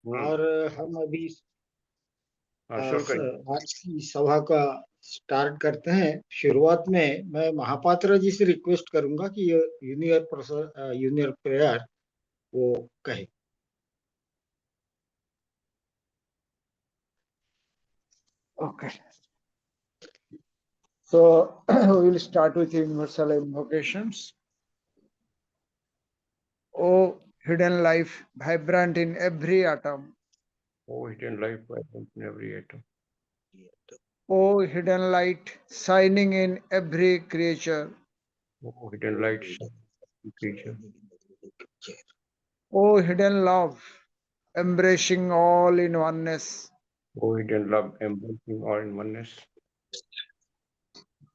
और हम अभी शुरू करिए। आज की सभा का स्टार्ट करते हैं। शुरुआत में मैं महापात्र जी से रिक्वेस्ट करूंगा कि ये यूनियर प्रेयर वो कहे। Okay. So we will start with universal invocations. O hidden life, vibrant in every atom. O hidden life present in every atom. O hidden light, shining in every creature. O hidden light, creature. O hidden love, embracing all in oneness. O hidden love, embracing all in oneness.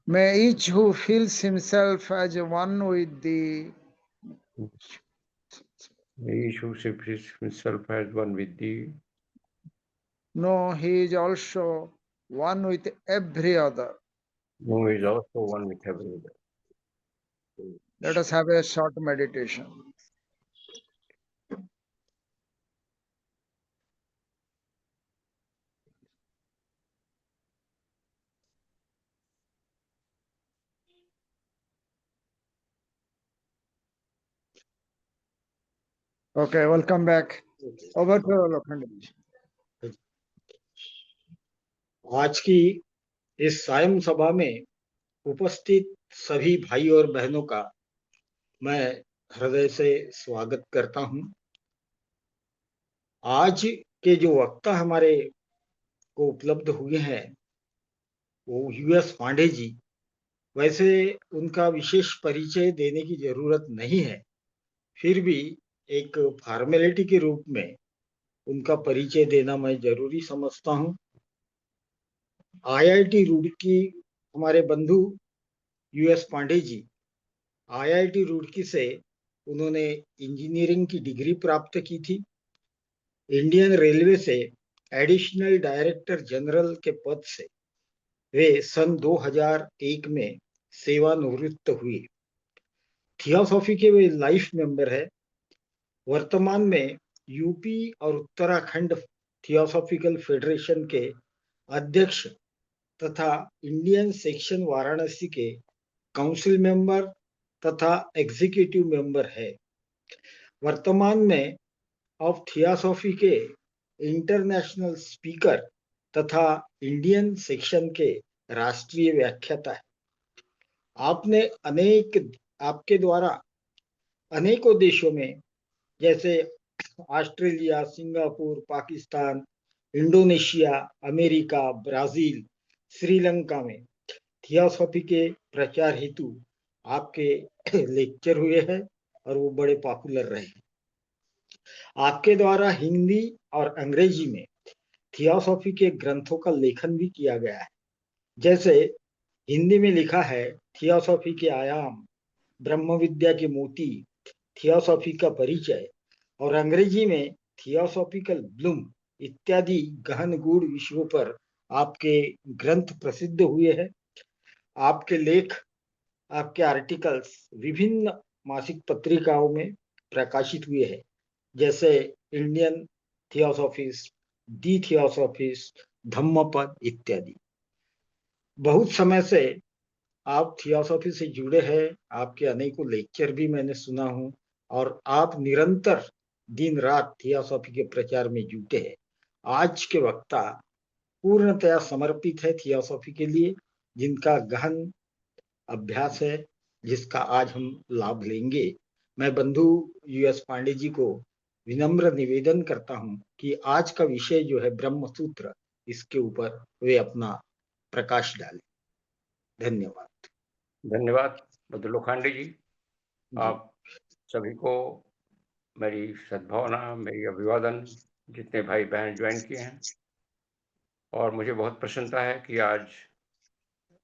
May each who feels himself as one with thee. May each who sees himself as one with thee. No, he is also one with every other. No, he is also one with every other. Let us have a short meditation. Okay, welcome back. Over to Pandey. आज की इस सायं सभा में उपस्थित सभी भाई और बहनों का मैं हृदय से स्वागत करता हूं। आज के जो वक्ता हमारे को उपलब्ध हुए हैं वो यूएस पांडे जी। वैसे उनका विशेष परिचय देने की जरूरत नहीं है, फिर भी एक फॉर्मेलिटी के रूप में उनका परिचय देना मैं जरूरी समझता हूं। आईआईटी रुड़की हमारे बंधु यूएस पांडे जी आईआईटी रुड़की से उन्होंने इंजीनियरिंग की डिग्री प्राप्त की थी। इंडियन रेलवे से एडिशनल डायरेक्टर जनरल के पद से वे सन 2001 में सेवानिवृत्त हुए। थियोसॉफी के वे लाइफ मेंबर है। वर्तमान में यूपी और उत्तराखंड थियोसॉफिकल फेडरेशन के अध्यक्ष तथा इंडियन सेक्शन वाराणसी के काउंसिल मेंबर तथा एग्जीक्यूटिव मेंबर है। वर्तमान में ऑफ थियोसॉफी के इंटरनेशनल स्पीकर तथा इंडियन सेक्शन के राष्ट्रीय व्याख्याता है। आपके द्वारा अनेकों देशों में जैसे Australia, Singapore, Pakistan, Indonesia, America, Brazil, Sri Lanka में थियोसॉफी के प्रचार हेतु आपके लेक्चर हुए हैं और वो बड़े पॉपुलर रहे हैं। आपके द्वारा हिंदी और अंग्रेजी में थियोसॉफी के ग्रंथों का लेखन भी किया गया है। जैसे हिंदी में लिखा है थियोसॉफी के आयाम, ब्रह्म विद्या के मोती, थियोसॉफी का परिचय, और अंग्रेजी में थियोसॉफिकल ब्लूम इत्यादि गहन गूढ़ विषयों पर आपके ग्रंथ प्रसिद्ध हुए हैं। आपके लेख, आपके आर्टिकल्स विभिन्न मासिक पत्रिकाओं में प्रकाशित हुए हैं, जैसे इंडियन थियोसॉफिस्ट, दी थियोसॉफिस्ट, धम्मपद इत्यादि। बहुत समय से आप थियोसॉफी से जुड़े हैं। आपके अनेकों लेक्चर भी मैंने सुना हूं और आप निरंतर दिन रात थियोसॉफी के प्रचार में जुटे हैं। आज के वक्ता पूर्णतया समर्पित है थियोसॉफी के लिए, जिनका गहन अभ्यास है, जिसका आज हम लाभ लेंगे। मैं बंधु यूएस पांडे जी को विनम्र निवेदन करता हूं कि आज का विषय जो है ब्रह्म सूत्र, इसके ऊपर वे अपना प्रकाश डालें। धन्यवाद। धन्यवाद बद्र जी। आप सभी को मेरी सद्भावना, मेरी अभिवादन, जितने भाई बहन ज्वाइन किए हैं। और मुझे बहुत प्रसन्नता है कि आज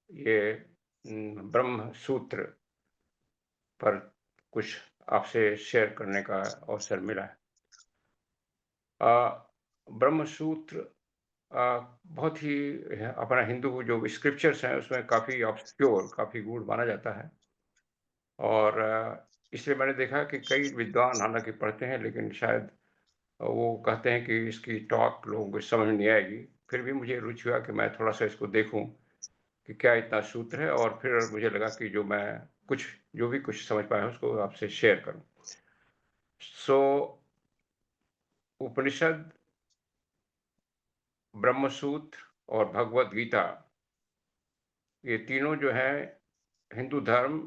ये ब्रह्म सूत्र पर कुछ आपसे शेयर करने का अवसर मिला है। ब्रह्म सूत्र बहुत ही अपना हिंदू जो स्क्रिप्चर्स हैं उसमें काफ़ी ऑब्सक्योर, काफ़ी गूढ़ माना जाता है। और इसलिए मैंने देखा कि कई विद्वान हालांकि पढ़ते हैं, लेकिन शायद वो कहते हैं कि इसकी टॉक लोगों को समझ नहीं आएगी, फिर भी मुझे रुचि हुआ कि मैं थोड़ा सा इसको देखूं कि क्या इतना सूत्र है, और फिर मुझे लगा कि जो भी कुछ समझ पाया उसको आपसे शेयर करूं। सो उपनिषद, ब्रह्मसूत्र और भगवत गीता, ये तीनों जो है हिंदू धर्म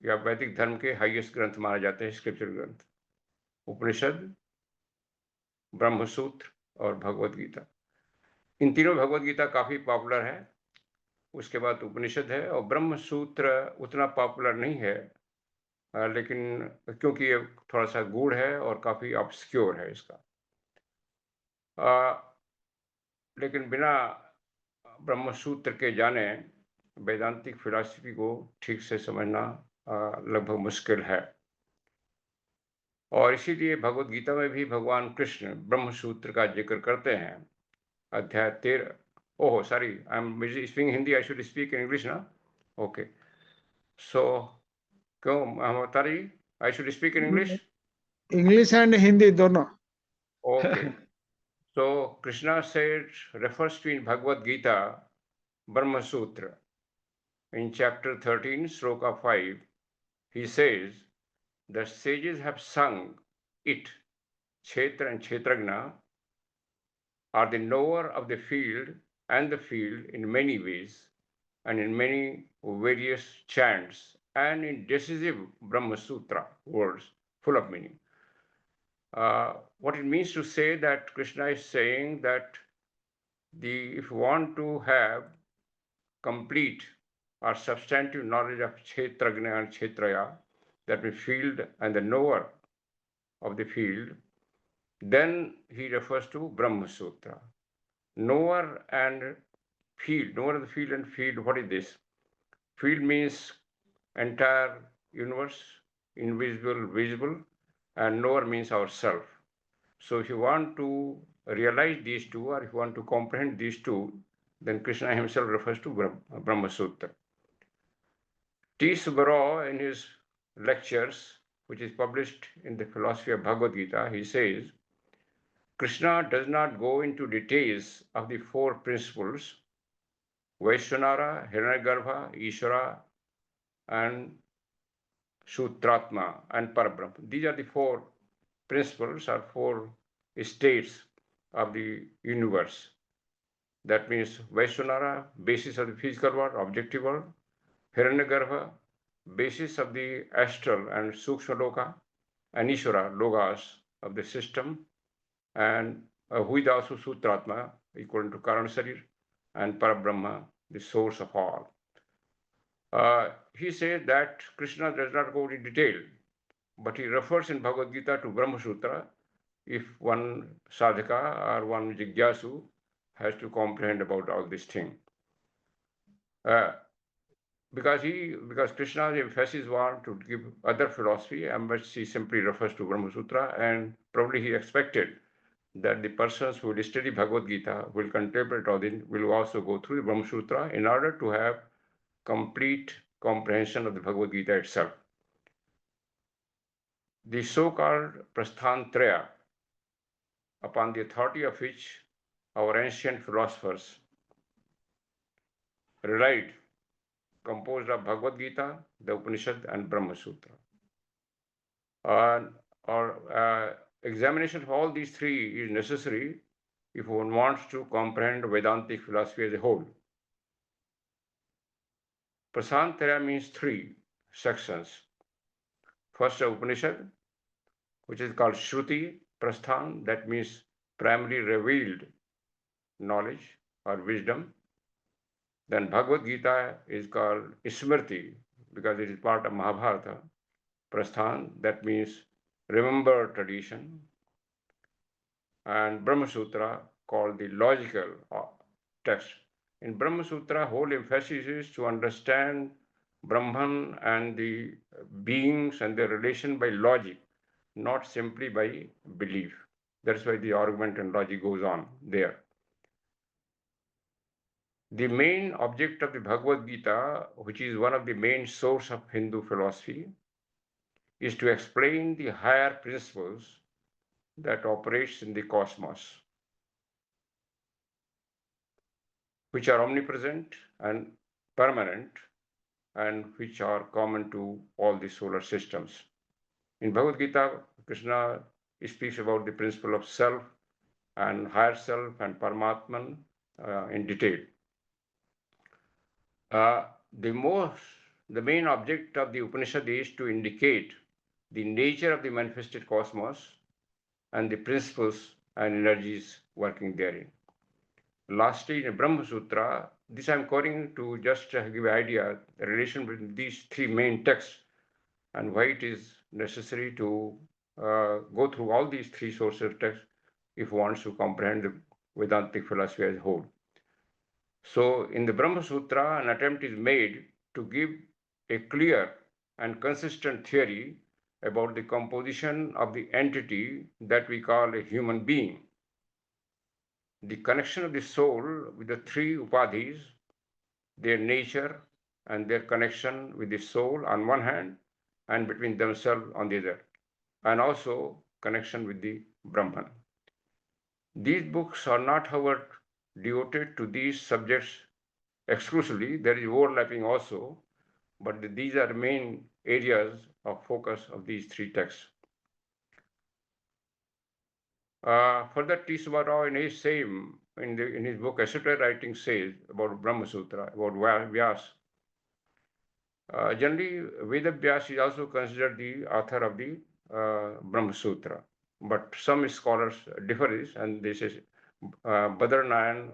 या वैदिक धर्म के हाईएस्ट ग्रंथ माने जाते हैं, स्क्रिप्चर ग्रंथ। उपनिषद, ब्रह्मसूत्र और भगवत गीता, इन तीनों भगवत गीता काफी पॉपुलर है। उसके बाद उपनिषद है, और ब्रह्मसूत्र उतना पॉपुलर नहीं है, लेकिन क्योंकि ये थोड़ा सा गूढ़ है और काफी ऑब्सक्योर है इसका। लेकिन बिना ब्रह्मसूत्र के जाने वेदांतिक फिलॉसफी को ठीक से समझना लगभग मुश्किल है। और इसीलिए भगवत गीता में भी भगवान कृष्ण ब्रह्मसूत्र का जिक्र करते हैं। अध्याय 13, oh sorry, I am speaking Hindi, I should speak in English ना? ओके, सो क्यों तारी, I should speak in English? English and Hindi दोनों। Okay. So Krishna said, refers to in Bhagavad Gita, Brahma Sutra. In chapter 13, Shloka 5, he says, the sages have sung it. Kshetra and Kshetragna are the knower of the field and the field in many ways and in many various chants and in decisive Brahma Sutra words full of meaning. What it means to say that Krishna is saying that if you want to have complete or substantive knowledge of Kshetragna and Kshetraya, that means field and the knower of the field, then he refers to Brahma Sutra. Knower and field, knower of the field and field, what is this? Field means entire universe, invisible, visible, and knower means ourself. So if you want to realize these two, or if you want to comprehend these two, then Krishna himself refers to Brahma Sutra. T. Subarao, in his lectures, which is published in the Philosophy of Bhagavad Gita, he says, Krishna does not go into details of the four principles, Vaishwanara, Hiranyagarbha, Ishvara, and Sutratma, and Parabrahma. These are the four principles or four states of the universe. That means Vaishwanara, basis of the physical world, objective world; Hiranyagarbha, basis of the astral and Sukshma Loka; and Ishvara, Logos of the system; and who is also Sutratma, equal to Karana Sarir; and Parabrahma, the source of all. He says that Krishna does not go in detail, but he refers in Bhagavad Gita to Brahma Sutra if one sadhaka or one jigyasu has to comprehend about all this thing. Because Krishna's emphasis was to give other philosophy, and but he simply refers to Brahma Sutra, and probably he expected that the persons who will study Bhagavad Gita will contemplate all this, will also go through the Brahma Sutra in order to have complete comprehension of the Bhagavad Gita itself. The so-called Prasthantraya, upon the authority of which our ancient philosophers relied, composed of Bhagavad Gita, the Upanishad, and Brahma Sutra. Examination of all these three is necessary if one wants to comprehend Vedantic philosophy as a whole. Prasantara means three sections. First, Upanishad, which is called Shruti Prasthan, that means primarily revealed knowledge or wisdom. Then Bhagavad Gita is called Smriti because it is part of Mahabharata. Prasthan, that means remembered tradition. And Brahma Sutra, called the logical text. In Brahma Sutra, whole emphasis is to understand Brahman and the beings and their relation by logic, not simply by belief. That's why the argument and logic goes on there. The main object of the Bhagavad Gita, which is one of the main sources of Hindu philosophy, is to explain the higher principles that operates in the cosmos, which are omnipresent and permanent, and which are common to all the solar systems. In Bhagavad Gita, Krishna speaks about the principle of self and higher self and Paramatman in detail. Uh, the main object of the Upanishad is to indicate the nature of the manifested cosmos and the principles and energies working therein. Lastly, in Brahma Sutra, this I'm quoting to just give an idea, the relation between these three main texts and why it is necessary to go through all these three sources of texts if one wants to comprehend the Vedantic philosophy as a whole. So, in the Brahma Sutra, an attempt is made to give a clear and consistent theory about the composition of the entity that we call a human being. The connection of the soul with the three upadhis, their nature and their connection with the soul on one hand, and between themselves on the other, and also connection with the Brahman. These books are not, however, devoted to these subjects exclusively. There is overlapping also, but these are the main areas of focus of these three texts. Further, T. Subbarao in his book Etc. Writing says about Brahma Sutra, about Vyas. Generally, Veda Vyas is also considered the author of the Brahma Sutra, but some scholars differ this, and they say Badarnayan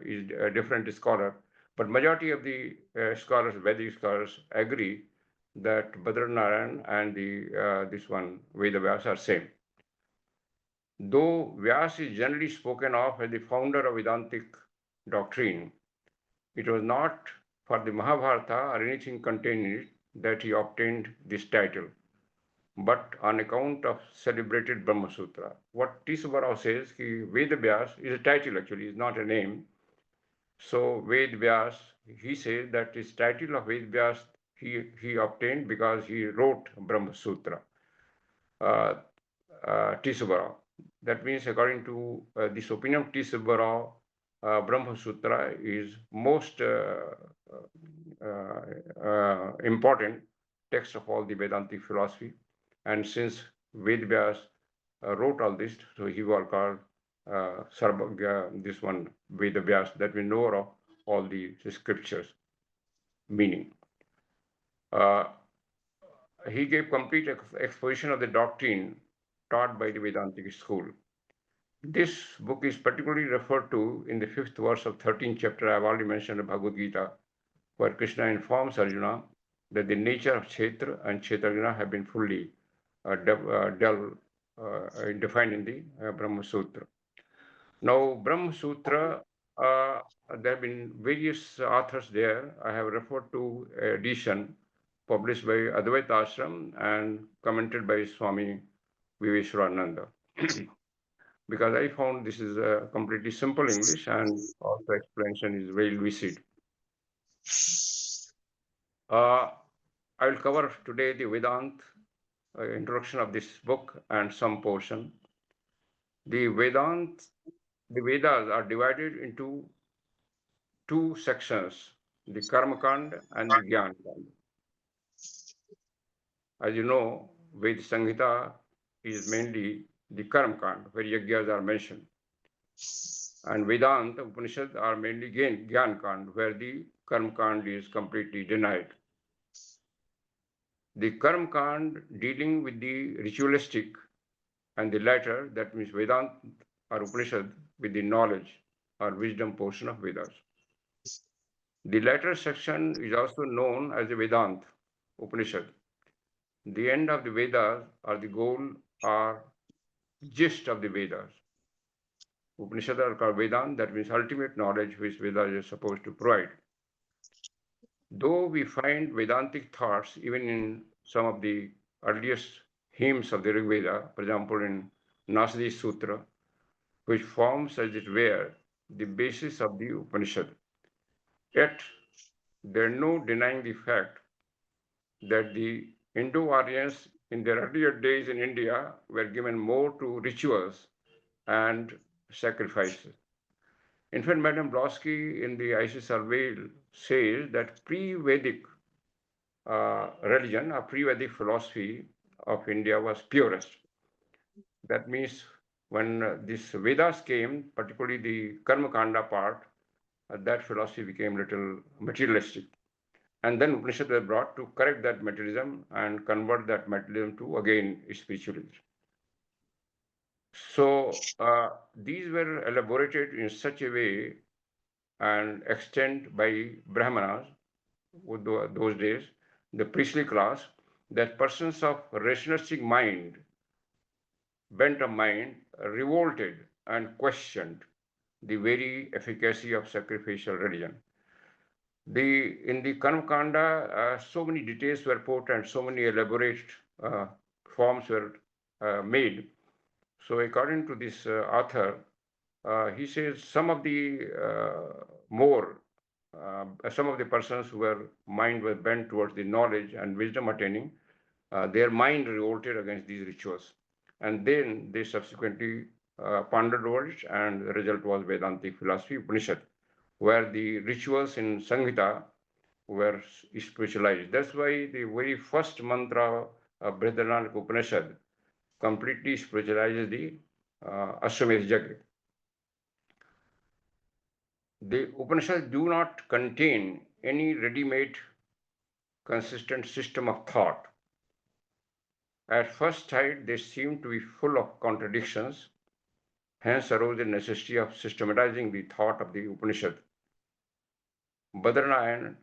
is a different scholar, but majority of the scholars, Vedic scholars, agree that Badarnayan and this one Veda Vyas are same. Though Vyas is generally spoken of as the founder of Vedantic doctrine, it was not for the Mahabharata or anything contained in it that he obtained this title, but on account of celebrated Brahma Sutra. What T. Subbarao says, Ved Vyas is a title actually, is not a name. So Ved Vyas, he says that his title of Ved Vyas he obtained because he wrote Brahma Sutra. T. Subbarao. That means, according to this opinion of T. Subbarao, Brahma Sutra is most important text of all the Vedantic philosophy. And since Vedvyas wrote all this, so he was called this one Vedavyas, that we know of all the scriptures meaning. He gave complete exposition of the doctrine taught by the Vedantic school. This book is particularly referred to in the 5th verse of 13th chapter. I have already mentioned Bhagavad Gita, where Krishna informs Arjuna that the nature of Kshetra and Kshetrajna have been fully defined in the Brahma Sutra. Now, Brahma Sutra, there have been various authors there. I have referred to edition published by Advaita Ashram and commented by Swami Viveswarananda. Because I found this is a completely simple English and also explanation is very lucid. I will cover today the Vedant introduction of this book and some portion. The Vedas are divided into two sections, the Karma Kand and the Gyan Kand. As you know, Ved Samhita is mainly the Karma Kand, where Yagyas are mentioned. And Vedanta Upanishads are mainly Gyan Kand, where the Karma Kand is completely denied. The Karma Kand dealing with the ritualistic, and the latter, that means Vedanta or Upanishad, with the knowledge or wisdom portion of Vedas. The latter section is also known as the Vedanta Upanishad. The end of the Vedas or the goal or gist of the Vedas. Upanishads are called Vedanta, that means ultimate knowledge which Vedas is supposed to provide. Though we find Vedantic thoughts even in some of the earliest hymns of the Rig Veda, for example in Nasadi Sutra, which forms, as it were, the basis of the Upanishad. Yet, there is no denying the fact that the Indo-Aryans in their earlier days in India were given more to rituals and sacrifices. In fact, Madam Blonsky in the IC survey says that pre-Vedic religion or pre-Vedic philosophy of India was purest. That means when this Vedas came, particularly the Karma Kanda part, that philosophy became little materialistic. And then Upanishads were brought to correct that materialism and convert that materialism to again spiritualism. So these were elaborated in such a way and extended by Brahmanas those days, the priestly class, that persons of rationalistic mind, bent of mind, revolted and questioned the very efficacy of sacrificial religion. In the Karmakanda, so many details were put and so many elaborate forms were made. So according to this author, he says some of the some of the persons whose mind was bent towards the knowledge and wisdom attaining, their mind revolted against these rituals. And then they subsequently pondered over it, and the result was Vedantic philosophy, Upanishad, where the rituals in Samhita were spiritualized. That's why the very first mantra of Brihadaranyaka Upanishad completely spiritualizes the Ashwamedh Yajna. The Upanishads do not contain any ready-made consistent system of thought. At first sight, they seem to be full of contradictions. Hence arose the necessity of systematizing the thought of the Upanishad. Badarayan,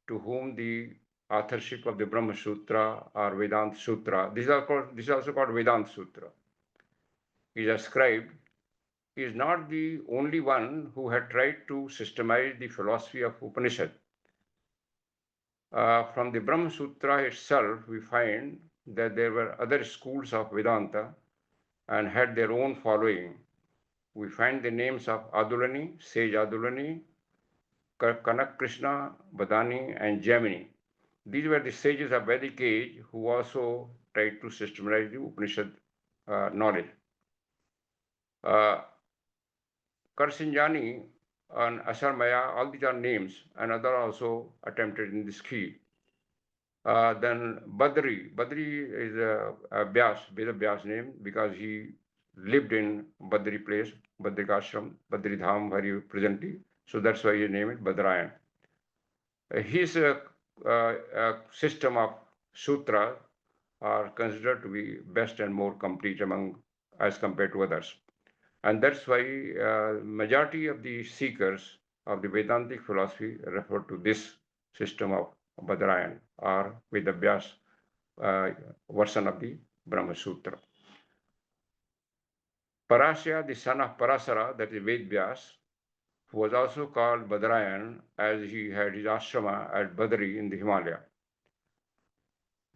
to whom the authorship of the Brahma Sutra or Vedanta Sutra, this is also called Vedanta Sutra, is ascribed, is not the only one who had tried to systemize the philosophy of Upanishad. From the Brahma Sutra itself, we find that there were other schools of Vedanta and had their own following. We find the names of Adulani, Sage Adulani, Kanak Krishna, Badani, and Jaimini. These were the sages of Vedic age who also tried to systematize the Upanishad knowledge. Karsinjani and Asarmaya, all these are names, and other also attempted in this key. Then Badri is a Vyas, Veda Vyas name, because he lived in Badri place, Badri Ashram, Badri Dham, where he presently. So that's why he named it Badrayan. His system of sutras are considered to be best and more complete as compared to others. And that's why majority of the seekers of the Vedantic philosophy refer to this system of Badrayan or Vedavyas version of the Brahma Sutra. Parasya, the son of Parasara, that is Vedvyas, who was also called Badrayan as he had his ashrama at Badri in the Himalaya.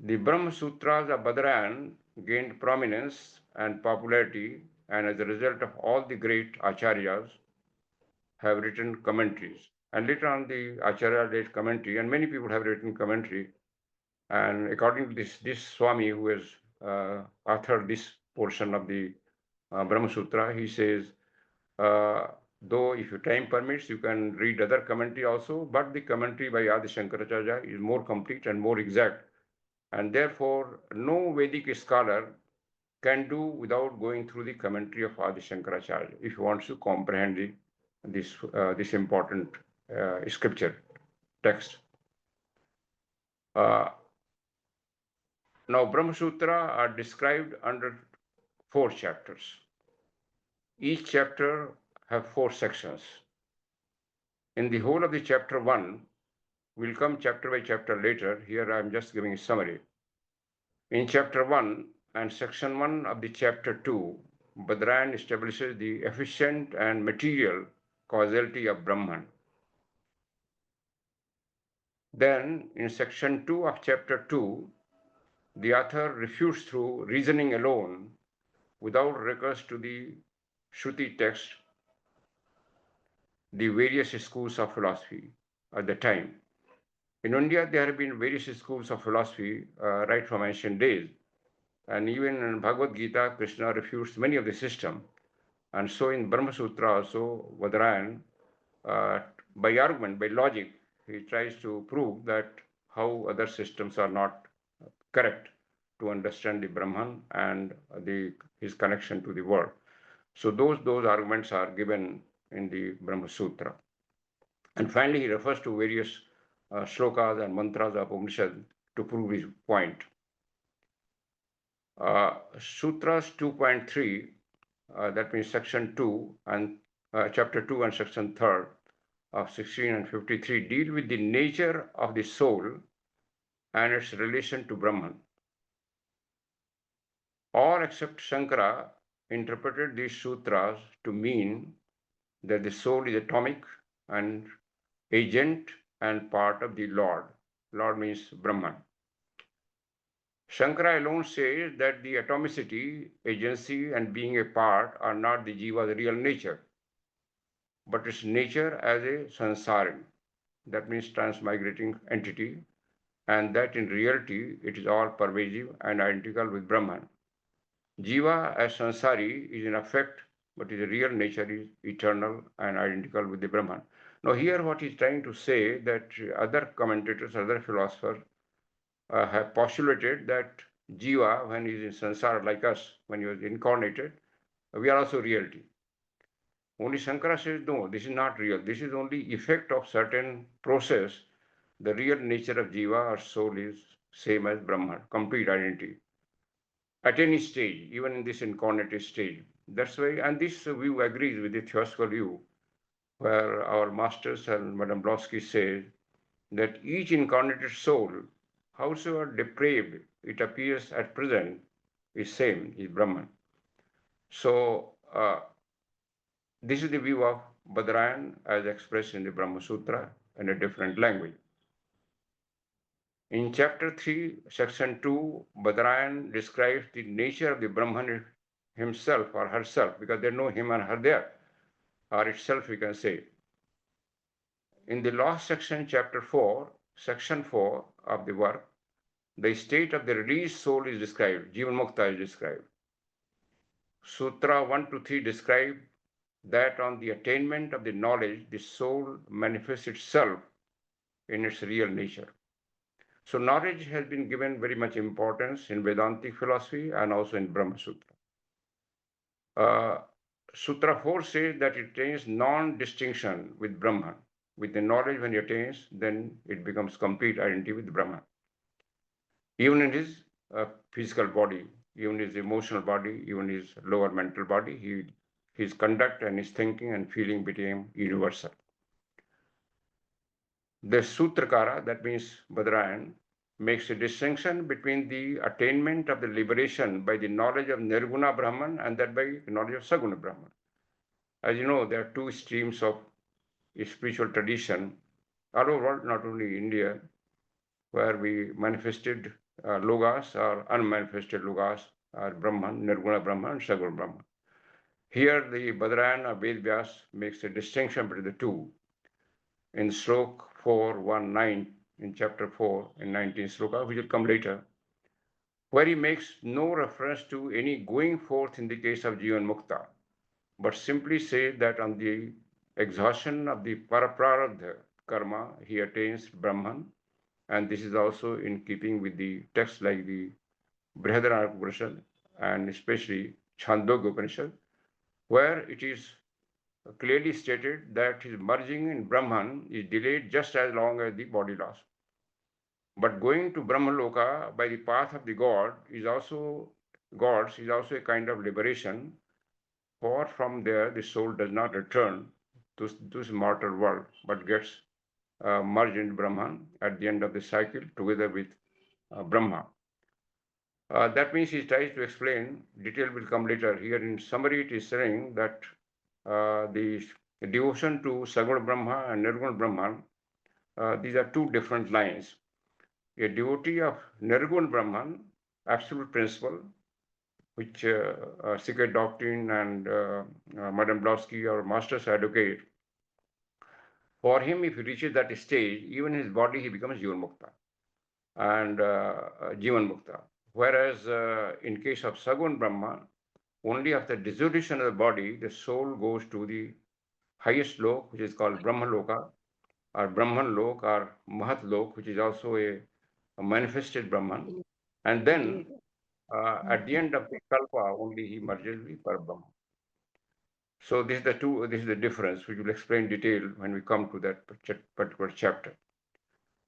The Brahma Sutras of Badrayan gained prominence and popularity, and as a result of all the great acharyas have written commentaries. And later on the Acharya did commentary, and many people have written commentary. And according to this Swami who has authored this portion of the Brahma Sutra, he says, though if your time permits, you can read other commentary also, but the commentary by Adi Shankaracharya is more complete and more exact. And therefore, no Vedic scholar can do without going through the commentary of Adi Shankaracharya if he wants to comprehend this important scripture text. Now, Brahma Sutra are described under 4 chapters. Each chapter have 4 sections. In the whole of the chapter 1, we'll come chapter by chapter later. Here I'm just giving a summary. In chapter 1 and section 1 of the chapter 2, Badrayan establishes the efficient and material causality of Brahman. Then, in section 2 of chapter 2, the author refutes through reasoning alone, without recourse to the Shruti text, the various schools of philosophy at the time. In India, there have been various schools of philosophy right from ancient days. And even in Bhagavad Gita, Krishna refutes many of the system. And so in Brahma Sutra also, Vadarayan, by argument, by logic, he tries to prove that how other systems are not correct to understand the Brahman and his connection to the world. So those arguments are given in the Brahma Sutra. And finally, he refers to various shlokas and mantras of Upanishad to prove his point. Sutras 2.3, that means section 2 and chapter 2 and section 3 of 16 and 53 deal with the nature of the soul and its relation to Brahman. All except Shankara interpreted these sutras to mean that the soul is atomic and agent and part of the Lord. Lord means Brahman. Shankara alone says that the atomicity, agency, and being a part are not the jiva's real nature, but its nature as a sansari, that means transmigrating entity, and that in reality it is all pervasive and identical with Brahman. Jiva as sansari is in effect, but his real nature is eternal and identical with the Brahman. Now here what he's trying to say that other commentators, other philosophers have postulated that Jiva, when he is in sansara like us, when he was incarnated, we are also reality. Only Shankara says, no, this is not real. This is only effect of certain process. The real nature of Jiva or soul is same as Brahman, complete identity. At any stage, even in this incarnated stage. That's why, and this view agrees with the theosophical view, where our masters and Madame Blonsky say that each incarnated soul, howsoever depraved it appears at present, is same, is Brahman. So this is the view of Badarayan as expressed in the Brahma Sutra in a different language. In chapter 3, section 2, Badarayan describes the nature of the Brahman himself or herself, because there is no him and her there, or itself we can say. In the last section, chapter 4, section 4 of the work, the state of the released soul is described, Jivan Mukta is described. Sutra 1 to 3 describe that on the attainment of the knowledge, the soul manifests itself in its real nature. So knowledge has been given very much importance in Vedantic philosophy and also in Brahma Sutra. Sutra 4 says that it attains non-distinction with Brahman. With the knowledge when it attains, then it becomes complete identity with Brahman. Even in his physical body, even his emotional body, even his lower mental body, his conduct and his thinking and feeling became universal. The Sutrakara, that means Badarayan, makes a distinction between the attainment of the liberation by the knowledge of Nirguna Brahman and that by knowledge of Saguna Brahman. As you know, there are two streams of spiritual tradition all over the world, not only India, where we manifested Logas or unmanifested Logas are Brahman, Nirguna Brahman, and Saguna Brahman. Here, the Badarayan or Ved Vyas makes a distinction between the two. In Slok 419, in chapter 4, in 19 Sloka, which will come later, where he makes no reference to any going forth in the case of Jivan Mukta, but simply says that on the exhaustion of the Paraprarabdha karma, he attains Brahman, and this is also in keeping with the texts like the Brihadaranyaka Upanishad and especially Chandogya Upanishad, where it is clearly stated that his merging in Brahman is delayed just as long as the body loss. But going to Brahmaloka by the path of the gods is also a kind of liberation, for from there the soul does not return to this mortal world, but gets merged in Brahman at the end of the cycle together with Brahma. That means he tries to explain, detail will come later. Here in summary, it is saying that the devotion to Saguna Brahma and Nirguna Brahman, these are two different lines. A devotee of Nirguna Brahman, absolute principle, which secret doctrine and Madame Blonsky, our masters, advocate, For him, if he reaches that stage, even in his body, he becomes Jivan Mukta and Jivan Mukta. Whereas in case of Sagun Brahma, only after dissolution of the body, the soul goes to the highest lok, which is called Brahma Loka, or Brahman Lok, or Mahat Lok, which is also a manifested Brahman. And then at the end of the Kalpa, only he merges with Parabrahma. So this is the difference, which we'll explain in detail when we come to that particular chapter.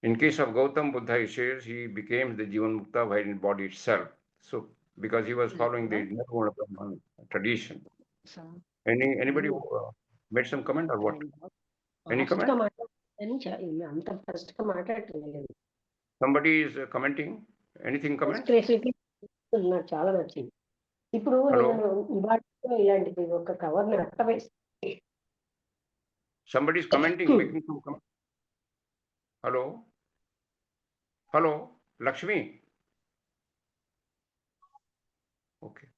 In case of Gautam Buddha, he says he became the Jivan Mukta while in body itself. So because he was following the Nirguna Brahman tradition. Anybody made some comment or what? Any comment? Somebody is commenting. Anything comment? చాలా నచ్చింది ఇప్పుడు నేను ఇవాళ ఇలాంటిది ఒక cover అట్ట వేసి Somebody is commenting, making some comment. Hello, Lakshmi. Okay.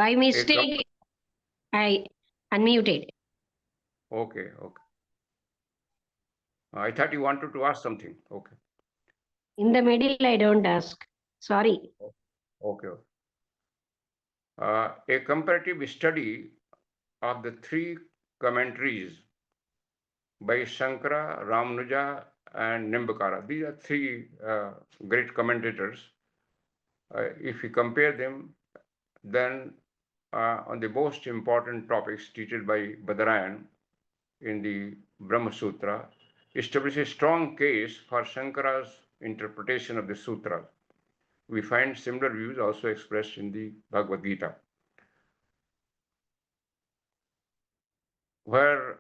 By mistake, I unmuted. Okay. I thought you wanted to ask something. Okay. In the middle, I don't ask. Sorry. Okay. A comparative study of the three commentaries by Shankara, Ramanuja, and Nimbakara. These are three great commentators. If we compare them, then on the most important topics treated by Badarayan in the Brahma Sutra, establishes a strong case for Shankara's interpretation of the sutra. We find similar views also expressed in the Bhagavad Gita, where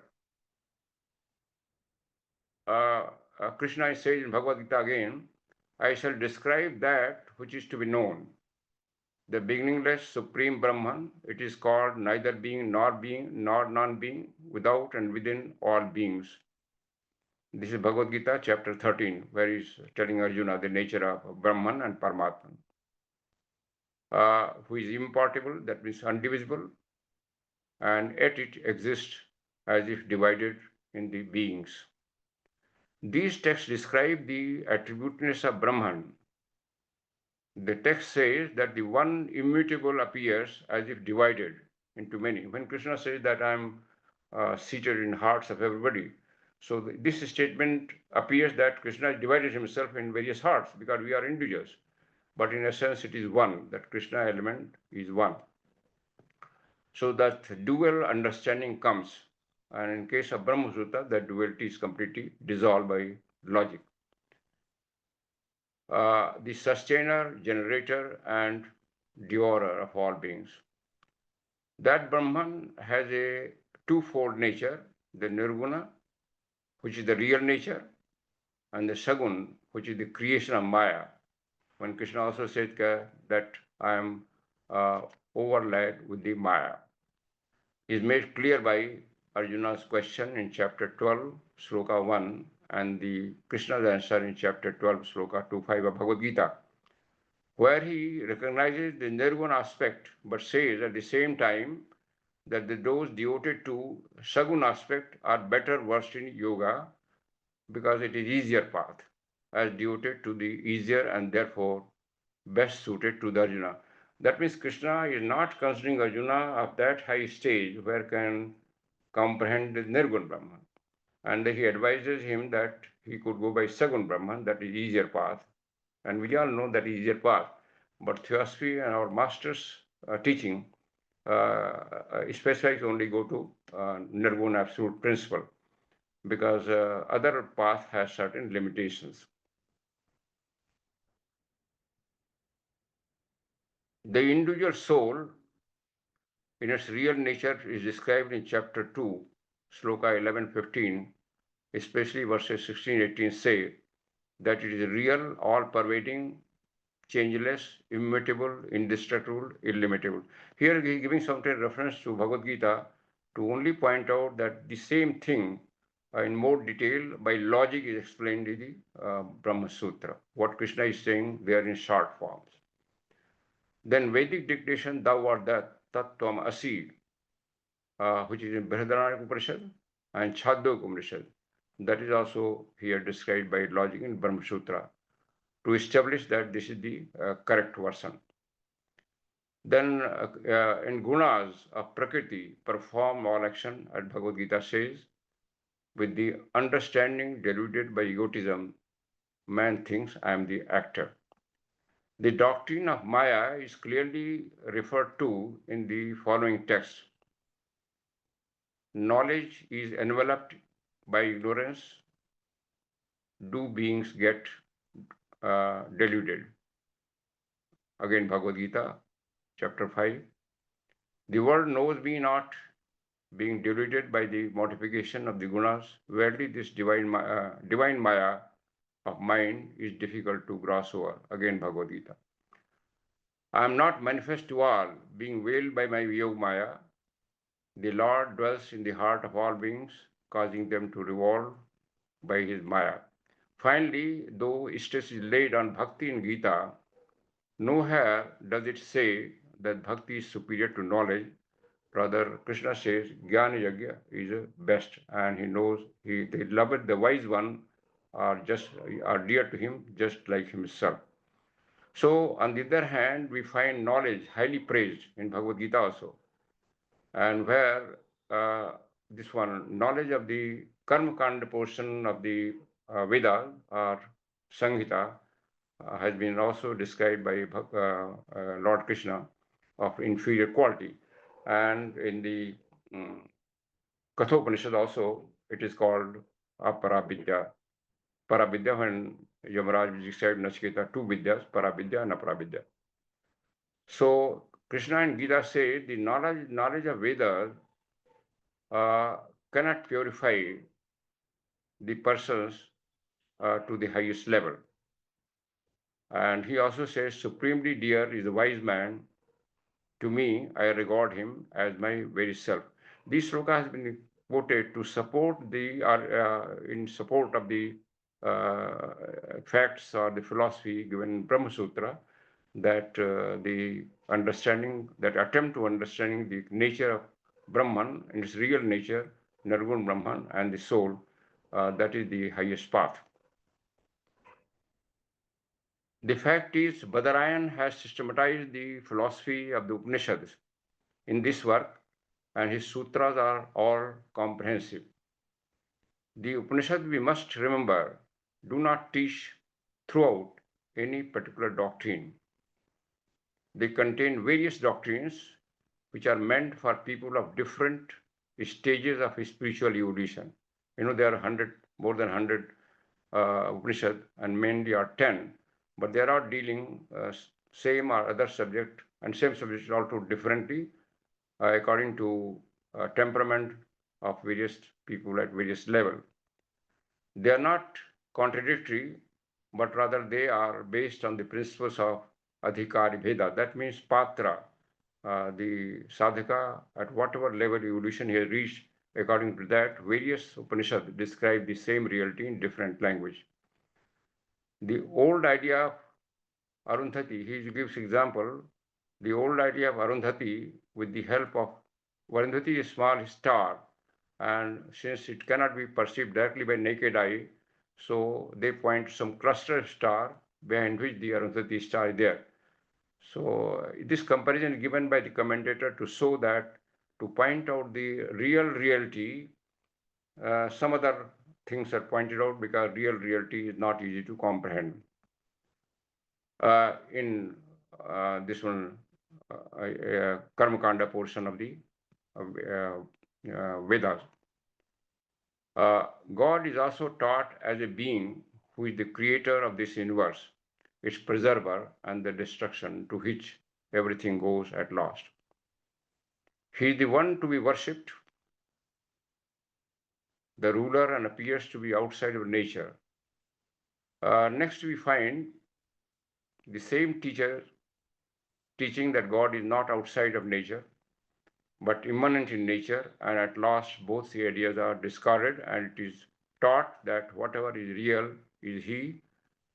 Krishna says in Bhagavad Gita again, I shall describe that which is to be known. The beginningless supreme Brahman, it is called neither being nor non-being, without and within all beings. This is Bhagavad Gita chapter 13, where he's telling Arjuna the nature of Brahman and Paramatman, who is impartible, that means undivisible, and yet it exists as if divided in the beings. These texts describe the attributeness of Brahman. The text says that the one immutable appears as if divided into many. When Krishna says that I'm seated in hearts of everybody, so this statement appears that Krishna divided himself in various hearts because we are individuals. But in essence, it is one, that Krishna element is one. So that dual understanding comes. And in case of Brahma Sutra, that duality is completely dissolved by logic. The sustainer, generator, and devourer of all beings. That Brahman has a twofold nature, the Nirguna, which is the real nature, and the Sagun, which is the creation of Maya. When Krishna also said that I am overlaid with the Maya, is made clear by Arjuna's question in chapter 12, Sloka 1, and the Krishna's answer in chapter 12, Sloka 2-5 of Bhagavad Gita, where he recognizes the Nirguna aspect, but says at the same time that those devoted to Sagun aspect are better versed in yoga because it is easier path, as devoted to the easier and therefore best suited to the Arjuna. That means Krishna is not considering Arjuna of that high stage where can comprehend the Nirgun Brahman. And he advises him that he could go by Sagun Brahman, that is easier path. And we all know that is easier path. But Theosophy and our master's teaching specifies only go to Nirgun absolute principle, because other path has certain limitations. The individual soul in its real nature is described in chapter 2, Sloka 11-15, especially verses 16-18 say that it is real, all-pervading, changeless, immutable, indestructible, illimitable. Here he is giving some reference to Bhagavad Gita to only point out that the same thing in more detail by logic is explained in the Brahma Sutra. What Krishna is saying there in short forms. Then Vedic dictation, thou art that, tat tvam asi, which is in Brihadaranyaka Upanishad and Chhadok Upanishad. That is also here described by logic in Brahma Sutra to establish that this is the correct version. Then in gunas of Prakriti perform all action, as Bhagavad Gita says, with the understanding deluded by egotism, man thinks I am the actor. The doctrine of Maya is clearly referred to in the following text. Knowledge is enveloped by ignorance. Do beings get deluded? Again, Bhagavad Gita, chapter 5. The world knows me not, being deluded by the mortification of the gunas. Verily, this divine Maya of mind is difficult to grasp over. Again, Bhagavad Gita. I am not manifest to all, being veiled by my Yog Maya. The Lord dwells in the heart of all beings, causing them to revolve by his Maya. Finally, though stress is laid on bhakti in Gita, nowhere does it say that bhakti is superior to knowledge. Rather, Krishna says, Jnana Yajna is best, and he knows the beloved, the wise one, are dear to him, just like himself. So, on the other hand, we find knowledge highly praised in Bhagavad Gita also, and where this one knowledge of the Karma Kanda portion of the Veda or Samhita has been also described by Lord Krishna of inferior quality. And in the Kathopanishad also, it is called Aparavidya. Paravidya, when Yamaraj described Nachiketa, two Vidyas, Paravidya and Aparavidya. So Krishna and Gita say the knowledge of Vedas cannot purify the persons to the highest level. And he also says, supremely dear is the wise man. To me, I regard him as my very self. This sloka has been quoted to support in support of the facts or the philosophy given in Brahma Sutra, that the attempt to understanding the nature of Brahman in its real nature, Nirgun Brahman, and the soul, that is the highest path. The fact is, Badarayan has systematized the philosophy of the Upanishads in this work, and his sutras are all comprehensive. The Upanishads, we must remember, do not teach throughout any particular doctrine. They contain various doctrines which are meant for people of different stages of spiritual evolution. There are more than 100 Upanishads, and mainly are 10, but they are dealing same or other subject, and same subject also differently according to temperament of various people at various level. They are not contradictory, but rather they are based on the principles of Adhikari Veda. That means Patra, the sadhaka, at whatever level evolution he has reached, according to that, various Upanishads describe the same reality in different language. The old idea of Arundhati, he gives example, the old idea of Arundhati with the help of Arundhati is a small star, and since it cannot be perceived directly by naked eye, so they point to some cluster star behind which the Arundhati star is there. So this comparison is given by the commentator to show that, to point out the real reality, some other things are pointed out because real reality is not easy to comprehend. In this one, Karma Kanda portion of the Vedas. God is also taught as a being who is the creator of this universe, its preserver, and the destruction to which everything goes at last. He is the one to be worshipped, the ruler, and appears to be outside of nature. Next, we find the same teacher teaching that God is not outside of nature, but immanent in nature, and at last both the ideas are discarded, and it is taught that whatever is real is He,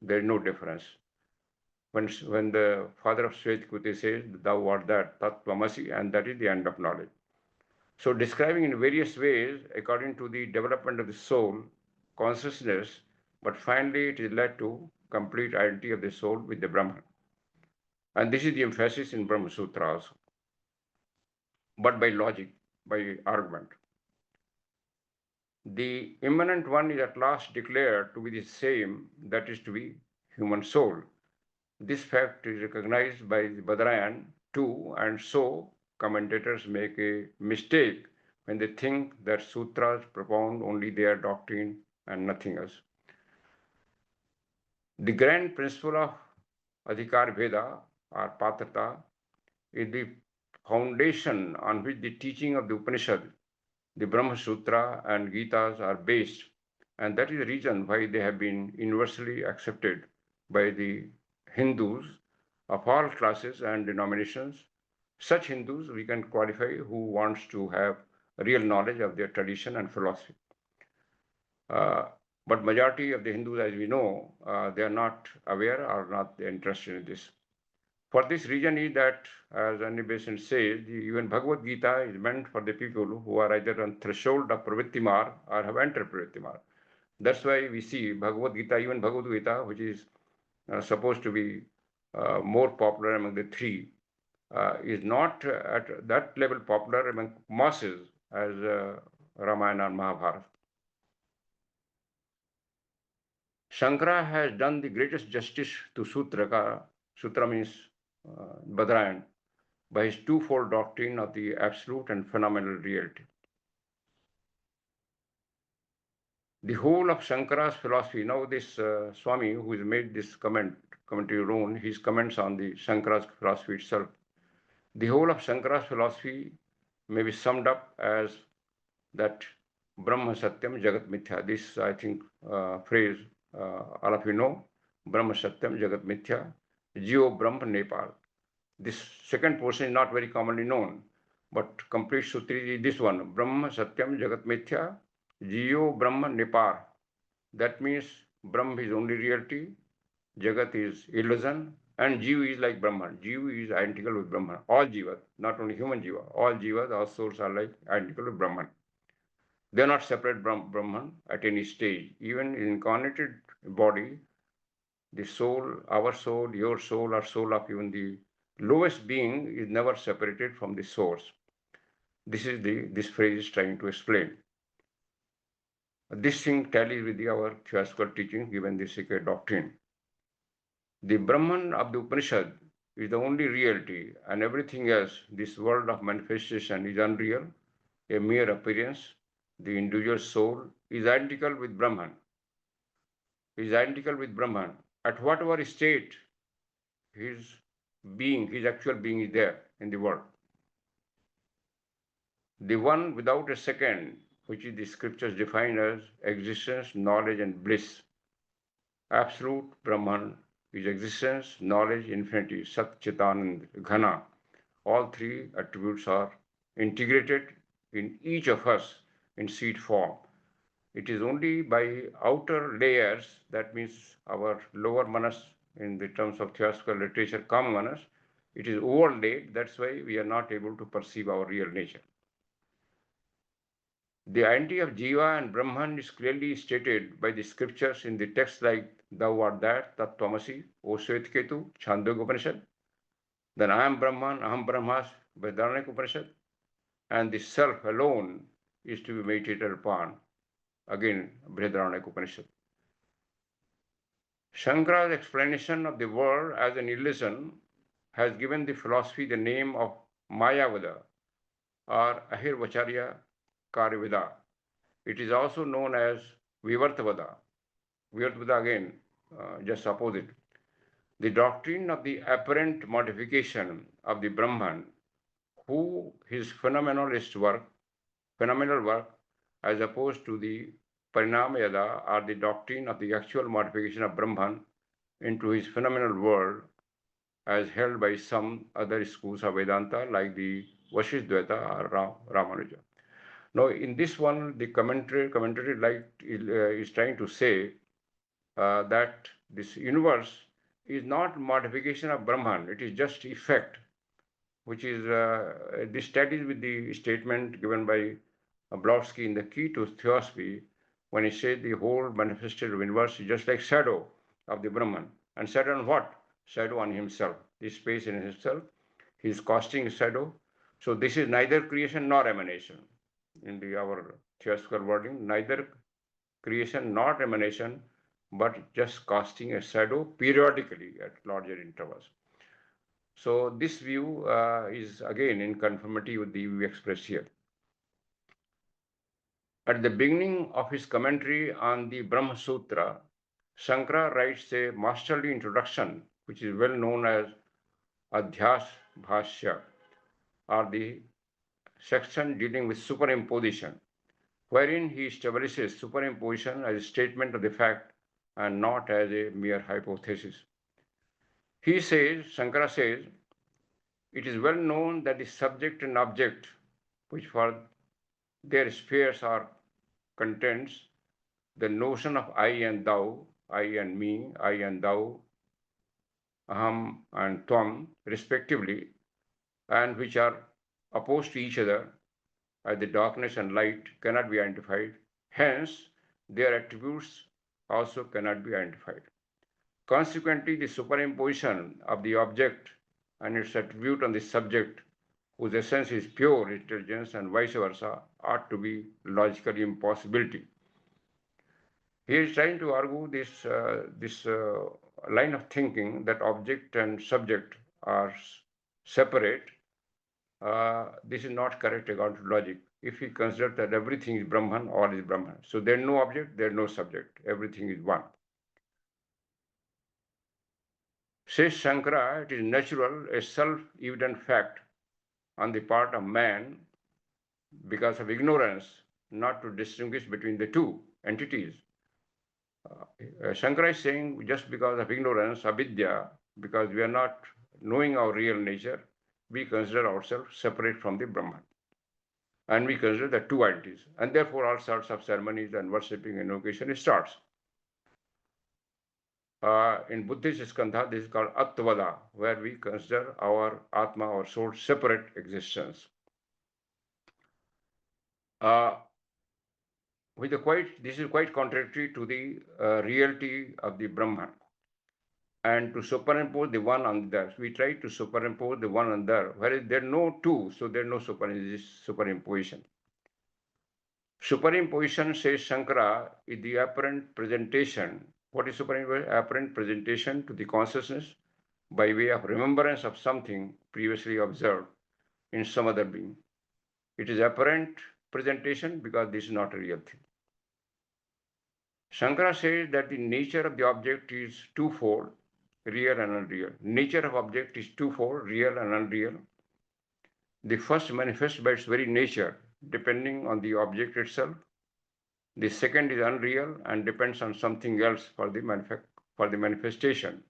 there is no difference. When the father of Svetkuti says, thou art that, Tat Tvamasi, and that is the end of knowledge. So describing in various ways according to the development of the soul, consciousness, but finally it is led to complete identity of the soul with the Brahman. And this is the emphasis in Brahma Sutras, but by logic, by argument. The immanent one is at last declared to be the same, that is to be human soul. This fact is recognized by the Badrayan too, and so commentators make a mistake when they think that sutras propound only their doctrine and nothing else. The grand principle of Adhikar Veda or Patrata is the foundation on which the teaching of the Upanishad, the Brahma Sutra and Gitas are based, and that is the reason why they have been universally accepted by the Hindus of all classes and denominations. Such Hindus we can qualify who wants to have real knowledge of their tradition and philosophy. But majority of the Hindus, as we know, they are not aware or not interested in this. For this reason is that, as Anibesen says, even Bhagavad Gita is meant for the people who are either on threshold of Pravrittimar or have entered Pravrittimar. That's why we see Bhagavad Gita, even Bhagavad Gita, which is supposed to be more popular among the three, is not at that level popular among masses as Ramayana and Mahabharata. Shankara has done the greatest justice to Sutra. Sutra means Badrayan, by his twofold doctrine of the absolute and phenomenal reality. The whole of Shankara's philosophy, now this Swami who has made this commentary known, his comments on the Shankara's philosophy itself, the whole of Shankara's philosophy may be summed up as that Brahma Satyam Jagat Mithya. This, I think, phrase all of you know, Brahma Satyam Jagat Mithya, Jio Brahma Nepal. This second portion is not very commonly known, but complete sutri is this one, Brahma Satyam Jagat Mithya, Jio Brahma Nepar. That means Brahma is only reality, Jagat is illusion, and Jiva is like Brahman. Jiva is identical with Brahman. All Jiva, not only human Jiva, all Jivas, all souls are like identical with Brahman. They are not separate Brahman at any stage. Even in incarnated body, the soul, our soul, your soul, or soul of even the lowest being is never separated from the source. This is this phrase is trying to explain. This thing tallies with our theoretical teaching given the sacred doctrine. The Brahman of the Upanishad is the only reality, and everything else, this world of manifestation, is unreal, a mere appearance. The individual soul is identical with Brahman. Is identical with Brahman. At whatever state his being, his actual being is there in the world. The one without a second, which is the scriptures define as existence, knowledge, and bliss. Absolute Brahman is existence, knowledge, infinity, Sat, Chitanand, Ghana. All three attributes are integrated in each of us in seed form. It is only by outer layers, that means our lower manas in the terms of theoretical literature, common manas, it is overlaid. That's why we are not able to perceive our real nature. The identity of Jiva and Brahman is clearly stated by the scriptures in the text like Thou art that, Tat Tvamasi, O Shvetketu, Chandogya Upanishad. Then I am Brahman, Aham Brahmas, Vedaranyaka Upanishad. And the self alone is to be meditated upon. Again, Brihadaranyaka Upanishad. Shankara's explanation of the world as an illusion has given the philosophy the name of Mayavada or Ahirvacharya Karyavada. It is also known as Vivartavada. Vivartavada again, just opposite. The doctrine of the apparent modification of the Brahman, who his phenomenal work, as opposed to the Parinamayada, or the doctrine of the actual modification of Brahman into his phenomenal world, as held by some other schools of Vedanta like the Vasishtadvaita or Ramanuja. Now, in this one, the commentary is trying to say that this universe is not modification of Brahman, it is just effect. which is this studies with the statement given by Blodsky in the Key to Theosophy, when he said the whole manifested universe is just like shadow of the Brahman. And shadow on what? Shadow on himself. This space in himself. He is casting a shadow. So this is neither creation nor emanation. In our theosophical wording, neither creation nor emanation, but just casting a shadow periodically at larger intervals. So this view is again in conformity with the view expressed here. At the beginning of his commentary on the Brahma Sutra, Shankara writes a masterly introduction, which is well known as Adhyas Bhashya, or the section dealing with superimposition, wherein he establishes superimposition as a statement of the fact and not as a mere hypothesis. He says, Shankara says, it is well known that the subject and object, which for their spheres are contents, the notion of I and thou, I and me, I and thou, aham and tvam, respectively, and which are opposed to each other, as the darkness and light cannot be identified. Hence, their attributes also cannot be identified. Consequently, the superimposition of the object and its attribute on the subject, whose essence is pure intelligence and vice versa, ought to be logically impossibility. He is trying to argue this line of thinking that object and subject are separate. This is not correct according to logic. If we consider that everything is Brahman, all is Brahman. So there is no object, there is no subject. Everything is one. Says Shankara, it is natural, a self-evident fact on the part of man because of ignorance not to distinguish between the two entities. Shankara is saying just because of ignorance, avidya, because we are not knowing our real nature, we consider ourselves separate from the Brahman. And we consider the two entities. And therefore all sorts of ceremonies and worshipping and invocation starts. In Buddhist Skandha, this is called Attvada, where we consider our Atma, our soul, separate existence. This is quite contradictory to the reality of the Brahman. And to superimpose the one on the other. We try to superimpose the one on the other, whereas there are no two, so there is no superimposition. Superimposition, says Shankara, is the apparent presentation. What is superimposition? Apparent presentation to the consciousness by way of remembrance of something previously observed in some other being. It is apparent presentation because this is not a real thing. Shankara says that the nature of the object is twofold, real and unreal. Nature of object is twofold, real and unreal. The first manifests by its very nature, depending on the object itself. The second is unreal and depends on something else for the manifestation.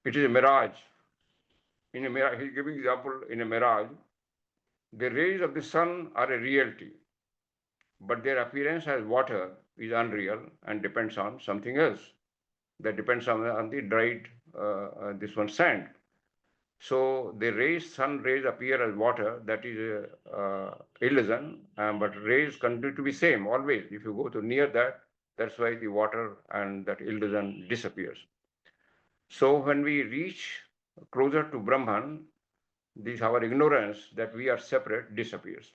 It is a mirage. In a mirage, he's giving example in a mirage. The rays of the sun are a reality, but their appearance as water is unreal and depends on something else. That depends on the dried sand. So the sun rays appear as water, that is illusion, but rays continue to be same always. If you go to near that, that's why the water and that illusion disappears. So when we reach closer to Brahman, our ignorance that we are separate disappears.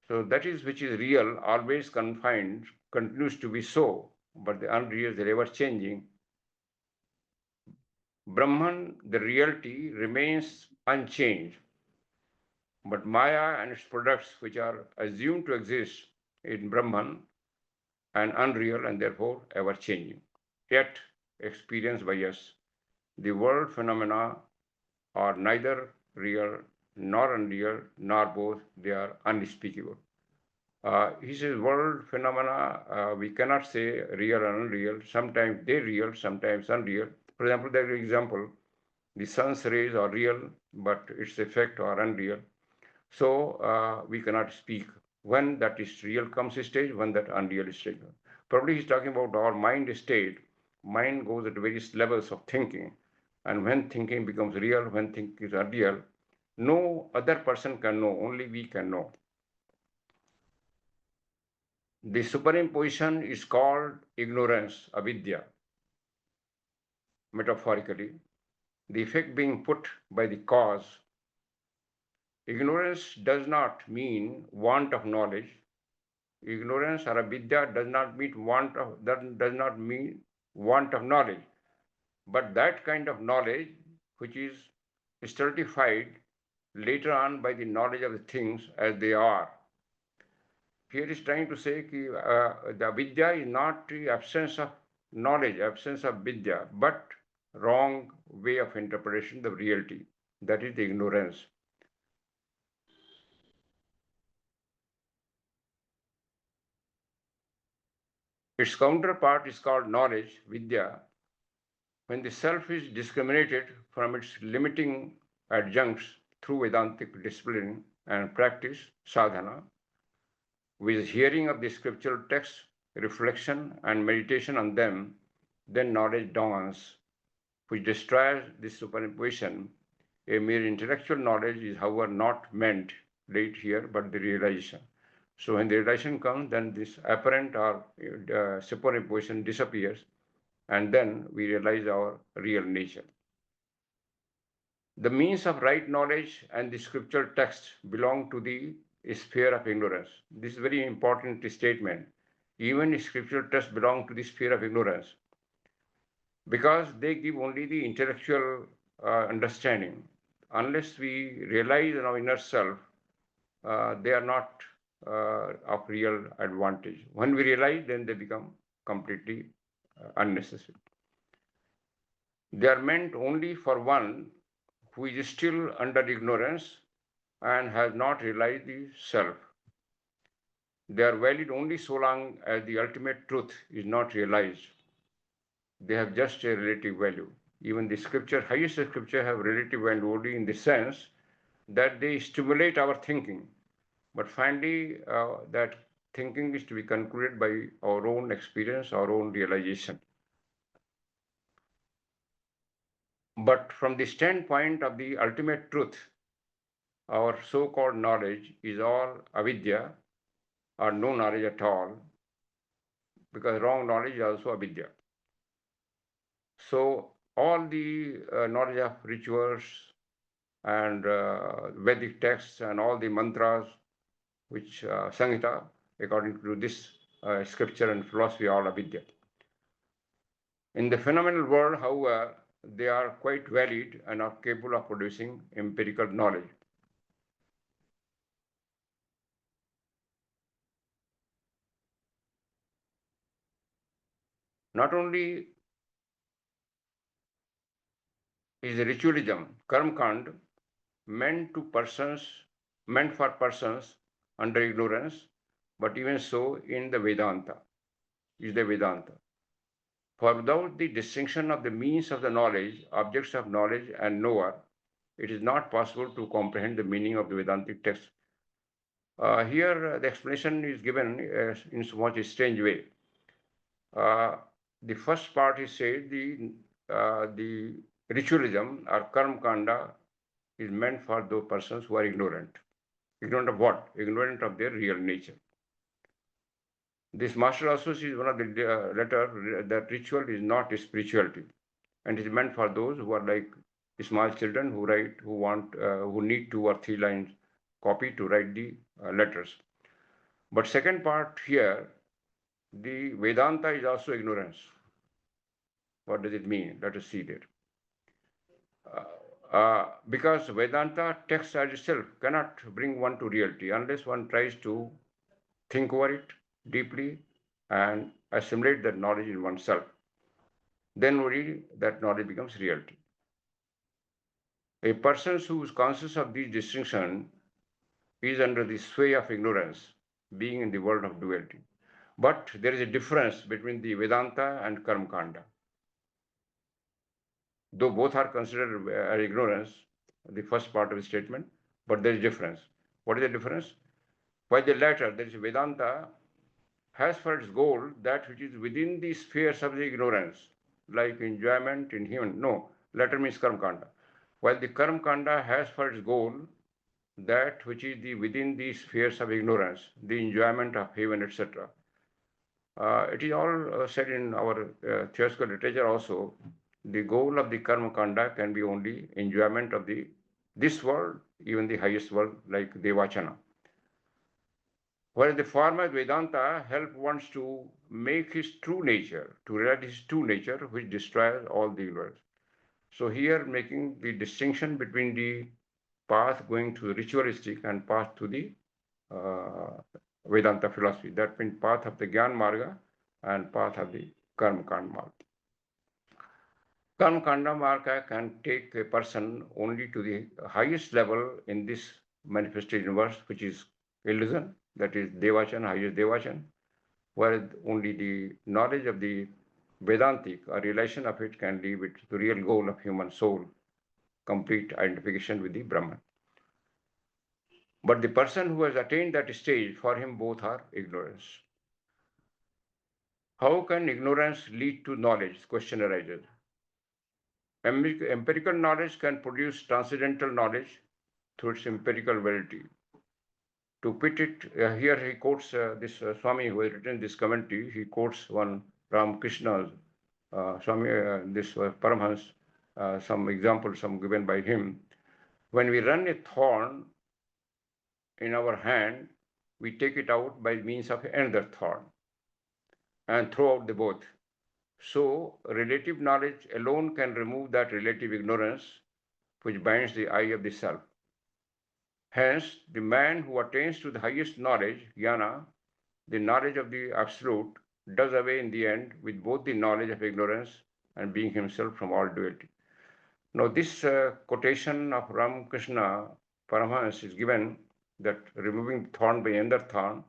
So that is which is real, always confined, continues to be so, but the unreal is ever changing. Brahman, the reality, remains unchanged. But Maya and its products, which are assumed to exist in Brahman, and unreal and therefore ever changing, yet experienced by us. The world phenomena are neither real nor unreal, nor both, they are unspeakable. He says world phenomena, we cannot say real and unreal. Sometimes they're real, sometimes unreal. For example, there is an example, the sun's rays are real, but its effect are unreal. So we cannot speak when that is real comes stage, when that unreal stage. Probably he's talking about our mind state. Mind goes at various levels of thinking. And when thinking becomes real, when thinking is unreal, no other person can know, only we can know. The superimposition is called ignorance, avidya, metaphorically, the effect being put by the cause. Ignorance does not mean want of knowledge. Ignorance or avidya does not mean want of knowledge, but that kind of knowledge which is stultified later on by the knowledge of the things as they are. Here is trying to say that the vidya is not the absence of knowledge, absence of vidya, but wrong way of interpretation of reality. That is the ignorance. Its counterpart is called knowledge, vidya, when the self is discriminated from its limiting adjuncts through Vedantic discipline and practice, sadhana, with hearing of the scriptural texts, reflection, and meditation on them, then knowledge dawns, which destroys this superimposition. A mere intellectual knowledge is, however, not meant right here, but the realization. So when the realization comes, then this apparent or superimposition disappears, and then we realize our real nature. The means of right knowledge and the scriptural text belong to the sphere of ignorance. This is a very important statement. Even scriptural texts belong to the sphere of ignorance because they give only the intellectual understanding. Unless we realize in our inner self, they are not of real advantage. When we realize, then they become completely unnecessary. They are meant only for one who is still under ignorance and has not realized the self. They are valid only so long as the ultimate truth is not realized. They have just a relative value. Even the scripture, highest scripture, have relative value only in the sense that they stimulate our thinking. But finally, that thinking is to be concluded by our own experience, our own realization. But from the standpoint of the ultimate truth, our so-called knowledge is all avidya, or no knowledge at all, because wrong knowledge is also avidya. So all the knowledge of rituals and Vedic texts and all the mantras, which Samhita, according to this scripture and philosophy, all avidya. In the phenomenal world, however, they are quite valid and are capable of producing empirical knowledge. Not only is ritualism, karma-kand, meant for persons under ignorance, but even so in the Vedanta, is the Vedanta. For without the distinction of the means of the knowledge, objects of knowledge, and knower, it is not possible to comprehend the meaning of the Vedantic text. Here, the explanation is given in somewhat a strange way. The first part is said the ritualism or karma kanda is meant for those persons who are ignorant. Ignorant of what? Ignorant of their real nature. This master also sees one of the letter that ritual is not spirituality, and is meant for those who are like small children who need 2 or 3 lines copy to write the letters. But second part here, the Vedanta is also ignorance. What does it mean? Let us see there. Because Vedanta text as itself cannot bring one to reality unless one tries to think over it deeply and assimilate that knowledge in oneself. Then only that knowledge becomes reality. A person who is conscious of these distinctions is under the sway of ignorance, being in the world of duality. But there is a difference between the Vedanta and Karmakanda. Though both are considered as ignorance, the first part of the statement, but there is difference. What is the difference? By the latter, there is Vedanta has for its goal that which is within the spheres of the ignorance, like enjoyment in human. No, Latter means Karma Kanda. While the Karma Kanda has for its goal that which is within the spheres of ignorance, the enjoyment of heaven, etc. It is all said in our theoretical literature also. The goal of the Karma Kanda can be only enjoyment of this world, even the highest world, like Devachana. Whereas the former Vedanta help wants to make his true nature, to realize his true nature, which destroys all the universe. So here making the distinction between the path going to the ritualistic and path to the uh, Vedanta philosophy. That means path of the Gyan Marga and path of the Karma Kanda Marga. Karma Kanda Marga can take a person only to the highest level in this manifested universe, which is illusion, that is Devachan, highest Devachan, whereas only the knowledge of the Vedantic or realization of it can lead it to the real goal of human soul, complete identification with the Brahman. But the person who has attained that stage, for him both are ignorance. How can ignorance lead to knowledge? Question arises. Empirical knowledge can produce transcendental knowledge through its empirical validity. To put it, here he quotes this Swami who has written this commentary, he quotes one Ramakrishna's, Swami, this Paramhans, some examples, some given by him. When we run a thorn in our hand, we take it out by means of another thorn and throw out the both. So, relative knowledge alone can remove that relative ignorance which binds the eye of the self. Hence, the man who attains to the highest knowledge, jnana, the knowledge of the absolute, does away in the end with both the knowledge of ignorance and being himself from all duality. Now, this quotation of Ramakrishna Paramhans is given that removing thorn by another thorn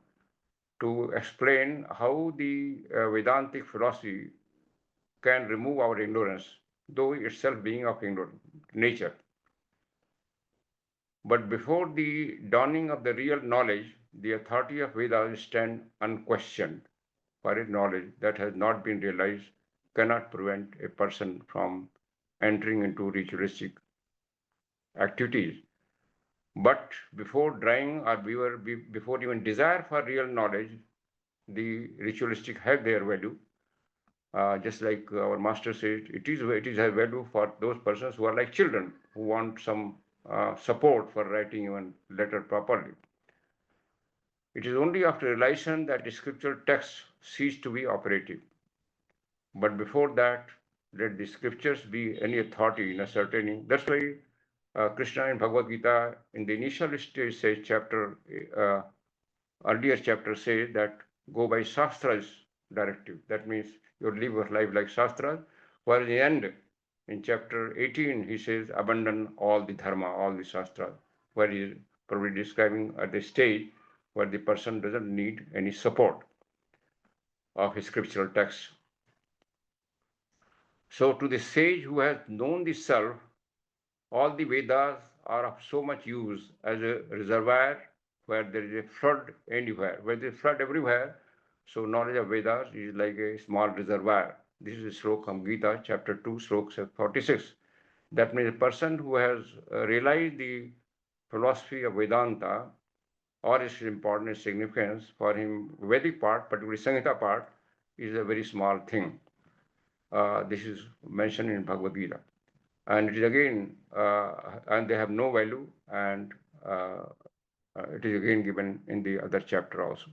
to explain how the Vedantic philosophy can remove our ignorance, though itself being of ignorant nature. But before the dawning of the real knowledge, the authority of Vedas stands unquestioned, for a knowledge that has not been realized cannot prevent a person from entering into ritualistic activities. But before drawing or before even desire for real knowledge, the ritualistic have their value. Just like our master said, it is a value for those persons who are like children who want some support for writing even letter properly. It is only after realization that the scriptural text cease to be operative. But before that, let the scriptures be any authority in ascertaining. That's why Krishna in Bhagavad Gita in the initial stage says earlier chapter says that go by Shastra's directive. That means you live your life like Shastra. While in the end, in chapter 18, he says abandon all the dharma, all the Shastra, where he is probably describing at the stage where the person doesn't need any support of his scriptural text. So to the sage who has known the self, all the Vedas are of so much use as a reservoir where there is a flood anywhere. Where there is flood everywhere, so knowledge of Vedas is like a small reservoir. This is a slok from Gita, chapter 2, slok 46. That means a person who has realized the philosophy of Vedanta or its importance, significance, for him, Vedic part, particularly Samhita part, is a very small thing. This is mentioned in Bhagavad Gita. And it is again, and they have no value, and it is again given in the other chapter also.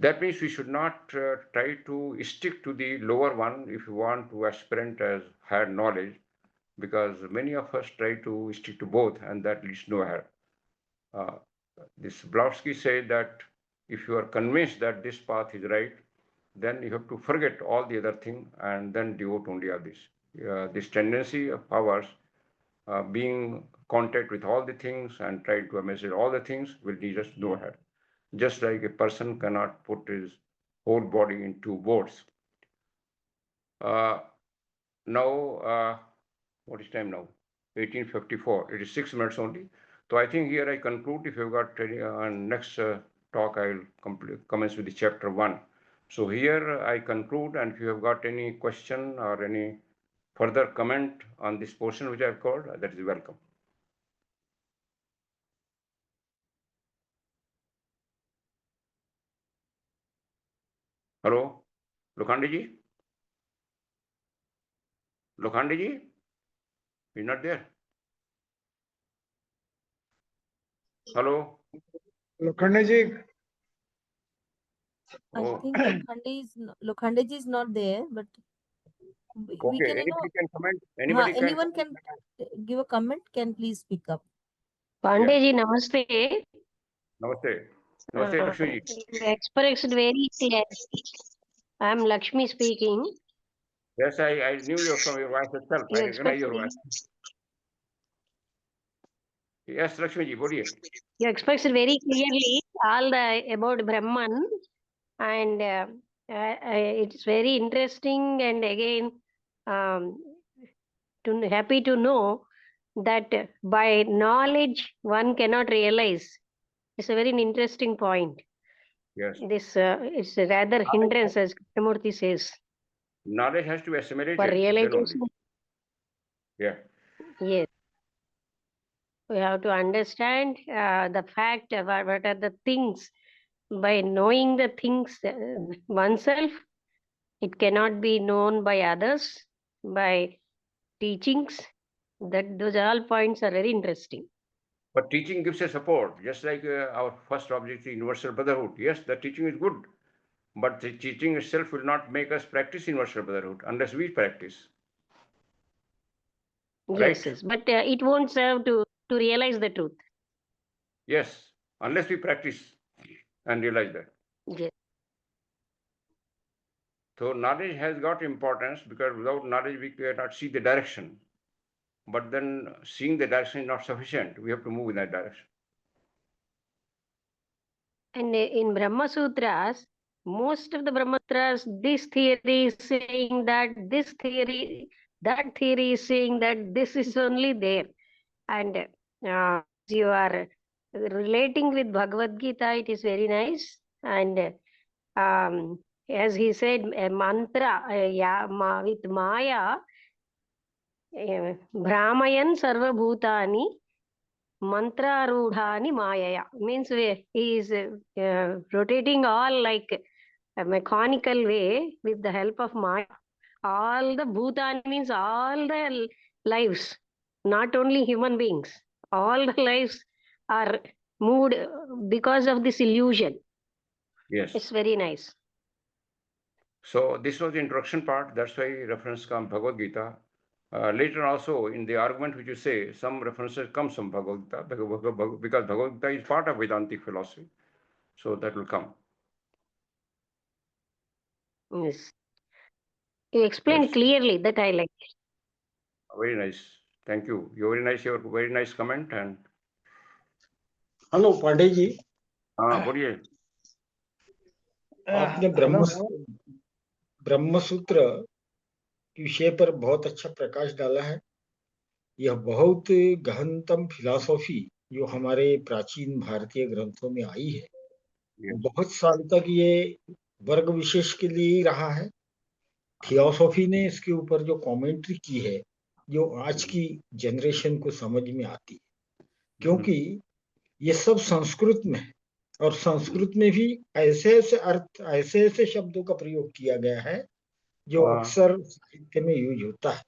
That means we should not try to stick to the lower one if you want to aspirant as higher knowledge, because many of us try to stick to both, and that leads nowhere. This Blavatsky said that if you are convinced that this path is right, then you have to forget all the other thing and then devote only on this. This tendency of ours, being contact with all the things and trying to measure all the things, will lead us nowhere. Just like a person cannot put his whole body in two boats. Now, what is time now? 18:54. It is 6 minutes only. So I think here I conclude. If you've got any next talk, I will commence with the chapter 1. So here I conclude, and if you have got any question or any further comment on this portion which I have covered, that is welcome. Hello, Lokhande ji? Lokhande ji? He's not there. Hello? Lokhande ji, Oh. I think Lokhande ji is not there, but we Okay, can, anybody can comment. Anybody can anyone comment. can give a comment, can please speak up. Pandey ji, namaste. Namaste. Namaste, Lakshmi ji. You expressed very clear. I am Lakshmi speaking. Yes, I knew you from your voice itself. I You recognize expressed, your voice. Yes, Lakshmi ji, boliye. you expressed very clearly all the about Brahman, and it's very interesting. And again, happy to know that by knowledge one cannot realize. It's a very interesting point. Yes. This it's a rather hindrance, as Krishnamurti says, Knowledge has to be assimilated. for then only. realization. Yeah. Yes. We have to understand the fact of what are the things. By knowing the things oneself, it cannot be known by others, by teachings. That those all points are very interesting. But teaching gives a support, just like our first object, universal brotherhood. Yes, the teaching is good, but the teaching itself will not make us practice universal brotherhood unless we practice. Yes, Right? yes. But it won't serve to realize the truth. Yes, unless we practice and realize that. Yes. So knowledge has got importance because without knowledge we cannot see the direction. But then seeing the direction is not sufficient. We have to move in that direction. And in Brahma Sutras, most of the Brahma Sutras, this theory is saying that, this theory, that theory is saying that this is only there. And you are relating with Bhagavad Gita, it is very nice. And as he said, a mantra with Maya, Brahmayan Sarva Bhutani Mantra Rudhani Mayaya. Means he is rotating all like a mechanical way with the help of Maya. All the Bhutani means all the lives, not only human beings. All the lives are moved because of this illusion. Yes. It's very nice. So this was the introduction part. That's why reference comes Bhagavad Gita. Later also in the argument which you say, some references come from Bhagavad Gita because Bhagavad Gita is part of Vedantic philosophy. So that will come. Yes. You explained Yes. clearly, that I like. Very nice. Thank you. Your very nice comment. And hello Pandey ji, हाँ बोलिए. आपने ब्रह्म सूत्र के विषय पर बहुत अच्छा प्रकाश डाला है. यह बहुत गहनतम फिलॉसफी जो हमारे प्राचीन भारतीय ग्रंथों में आई है, बहुत साल तक ये वर्ग विशेष के लिए ही रहा है. थियोसॉफी ने इसके ऊपर जो कमेंट्री की है, जो आज की जनरेशन को समझ में आती है, क्योंकि ये सब संस्कृत में है और संस्कृत में भी ऐसे ऐसे अर्थ, ऐसे ऐसे शब्दों का प्रयोग किया गया है जो अक्सर साहित्य में यूज होता है.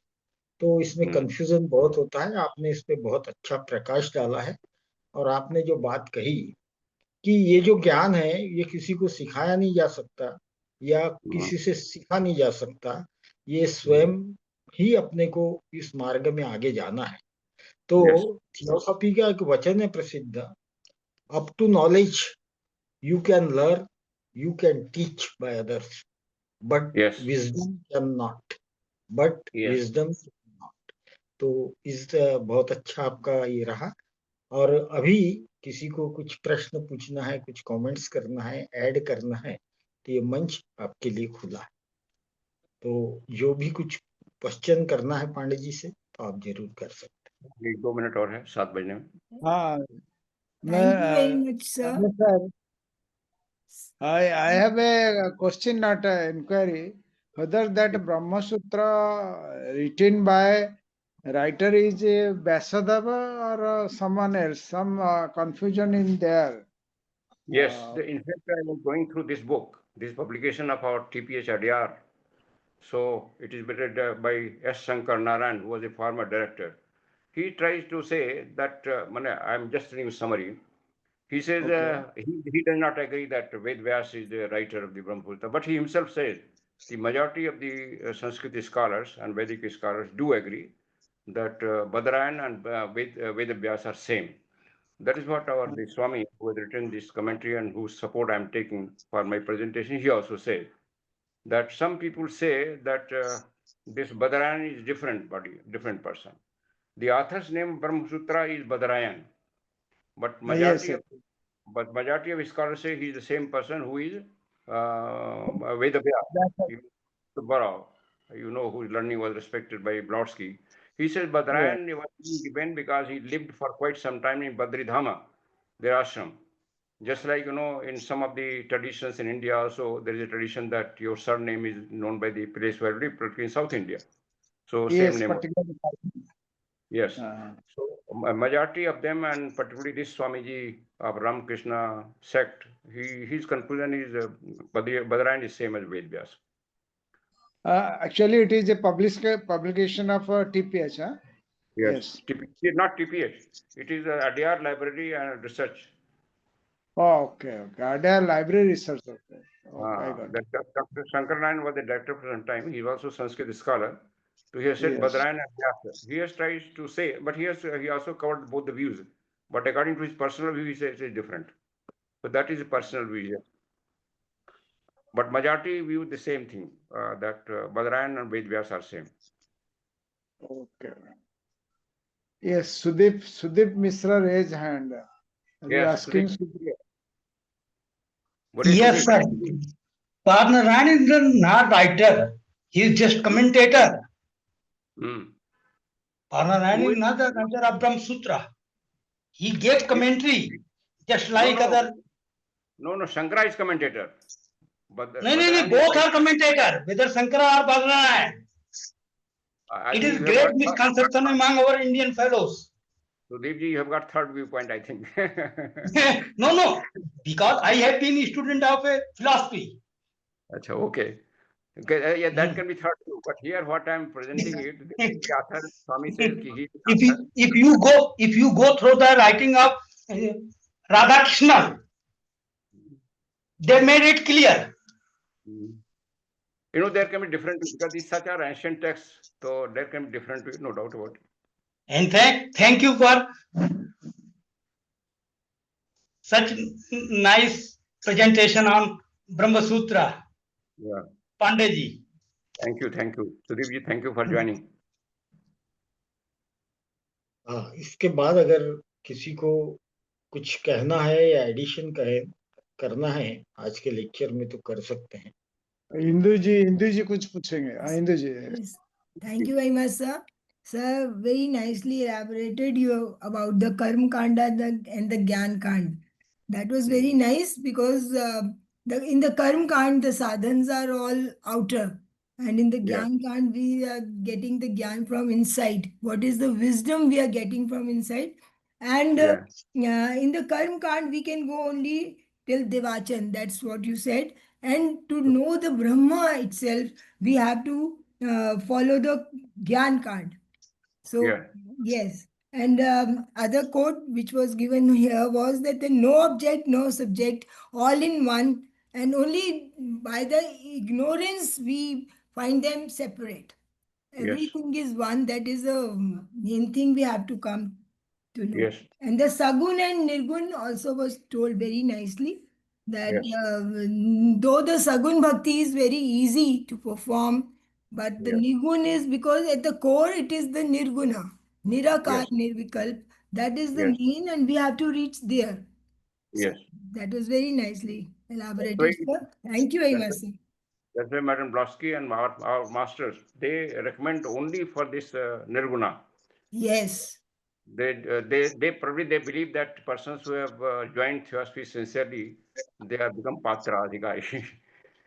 तो इसमें कंफ्यूजन बहुत होता है. आपने इस पे बहुत अच्छा प्रकाश डाला है और आपने जो बात कही कि ये जो ज्ञान है ये किसी को सिखाया नहीं जा सकता या किसी से सीखा नहीं जा सकता, ये स्वयं ही अपने को इस मार्ग में आगे जाना है. तो थियोसॉफी का एक वचन है प्रसिद्ध, up to knowledge you can learn, you can teach by others, but wisdom can not, but wisdom not. तो इस बहुत अच्छा आपका ये रहा. और अभी किसी को कुछ प्रश्न पूछना है, कुछ कमेंट्स करना है, ऐड करना है, तो ये मंच आपके लिए खुला है. तो जो भी कुछ क्वेश्चन करना है पांडे जी से तो आप जरूर कर सकते हैं. 1-2 मिनट और है, 7 बजने में. हाँ, Thank you very much, sir. I have a question, not an inquiry. whether that Brahma Sutra written by writer is Vyasadeva or someone else, some confusion in there. Yes, in fact, I was going through this book, this publication of our TPH ADR. So it is written by S. Shankar Narayan, who was a former director. He tries to say that, I'm just reading a summary. He says he does not agree that Ved Vyas is the writer of the Brahma Sutra, but he himself says the majority of the Sanskrit scholars and Vedic scholars do agree that Badarayan and Ved Vyas are same. That is what the Swami, who has written this commentary and whose support I am taking for my presentation, he also said that some people say that this Badarayan is different different person. The author's name Brahma Sutra is Badarayan, but majority of scholars say he is the same person who is Vedavyas. You know, whose learning was respected by Blodsky. He says Badarayan was given because he lived for quite some time in Badridhama, their ashram. Just like, in some of the traditions in India also, there is a tradition that your surname is known by the place where you live, particularly in South India. So same name. Yes. So a majority of them, and particularly this Swamiji of Ramakrishna sect, his conclusion is Badarayan is same as Ved Vyas. Actually, it is a publication of TPH. Huh? Yes. Not TPH. It is ADR Library and Research. Oh, okay. ADR Library Research. Okay. I got it. Dr. Shankar Narayan was the director for some time. He was also Sanskrit scholar. So he has said Badarayan and Vyasa. He has tried to say, but he also covered both the views. But according to his personal view, he says it is different. So that is a personal view. Yes. But majority view the same thing, that Badarayan and Ved Vyas are same. Okay. Yes, Sudeep Misra raised hand. Are you asking? Yes, sir. Padnarayan is not writer. He is just commentator. Padnarayan is not the writer of Brahma Sutra. He gave commentary, just like other. No, Shankara is commentator. But No, both are commentator, whether Shankara or Padnarayan. It is great misconception among our Indian fellows. So Devji, you have got third viewpoint, I think. No, because I have been a student of philosophy. Achha, okay. Yeah, that can be third too. But here, what I am presenting it, the author Swami says if you go through the writing of Radhakrishnan, they made it clear. There can be different because these such are ancient texts, so there can be different, no doubt about it. In fact, thank you for such nice presentation on Brahma Sutra. Yeah. Pandey ji. Thank you. Sudeep ji, thank you for joining. इसके बाद अगर किसी को कुछ कहना है या addition करना है आज के लेक्चर में तो कर सकते हैं. इंदु जी कुछ पूछेंगे. इंदु जी. Thank you very much, sir. Sir, very nicely elaborated you about the Karma Kanda and the Gyan Kand. That was very nice because in the Karma Kand, the sadhans are all outer. And in the Gyan Kand, we are getting the Gyan from inside. What is the wisdom we are getting from inside? And in the Karma Kand, we can go only till Devachan. That's what you said. And to know the Brahma itself, we have to follow the Gyan Kand. So, yes. And other quote which was given here was that the no object, no subject, all in one, and only by the ignorance we find them separate. Everything is one. That is the main thing we have to come to know. Yes. And the Sagun and Nirgun also was told very nicely that though the Sagun Bhakti is very easy to perform, but the Nirgun is because at the core it is the Nirguna, Nirakar, Nirvikalp. That is the main, and we have to reach there. Yes. So that was very nicely elaborated, sir. Thank you very much, sir. That's why Madam Blodsky and our masters, they recommend only for this Nirguna. Yes. They probably believe that persons who have joined Theosophy sincerely, they have become Patra Adhikari.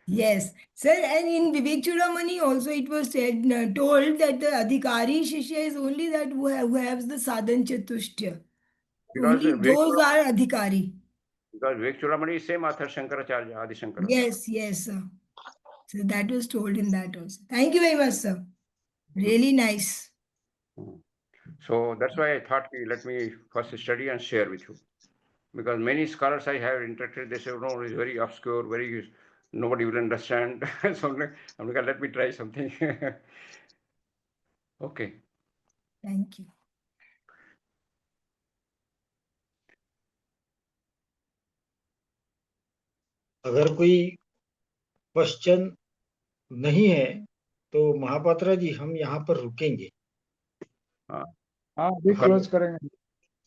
Yes, sir. And in Vivek Chudamani also it was said, told that the Adhikari Shishya is only that who has the Sadhan Chatushtya. Because Only those are Adhikari. because Vivek Chudamani is same author, Shankaracharya, Adi Shankara. Yes, yes, sir. So that was told in that also. Thank you very much, sir. Really nice. So that's why I thought, let me first study and share with you. Because many scholars I have interacted, they say, no, it's very obscure, very, nobody will understand. So I'm like, let me try something. Okay. Thank you. अगर कोई question नहीं है तो महापात्रा जी हम यहाँ पर रुकेंगे। हाँ, अभी हाँ। क्लोज करेंगे।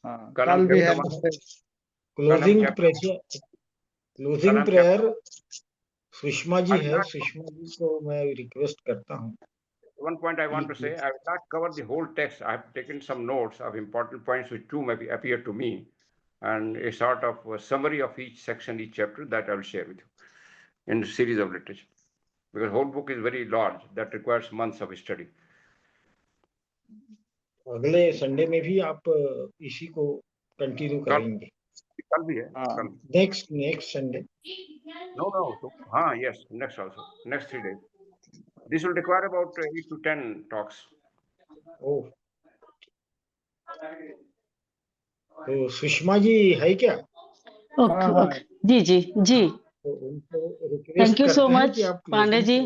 हाँ, कल कल हम भी है क्लोजिंग chapter- प्रेयर क्लोजिंग हम प्रेयर सुषमा जी I'm है, not- सुषमा जी को मैं रिक्वेस्ट करता हूँ। One point I want to say, I will not cover the whole text. I have taken some notes of important points which too maybe appear to me, and a sort of a summary of each section, each chapter that I will share with you in a series of literature. Because whole book is very large, that requires months of study. अगले Sunday में भी आप इसी को continue करेंगे? कल भी है, कल। Next Sunday? No. So, yes, next also, next 3 days. This will require about 8 to 10 talks. ओह, तो सुषमा जी है क्या? ओके, जी तो उनको रिक्वेस्ट थैंक यू सो करते हैं मच कि आप पांडे जी।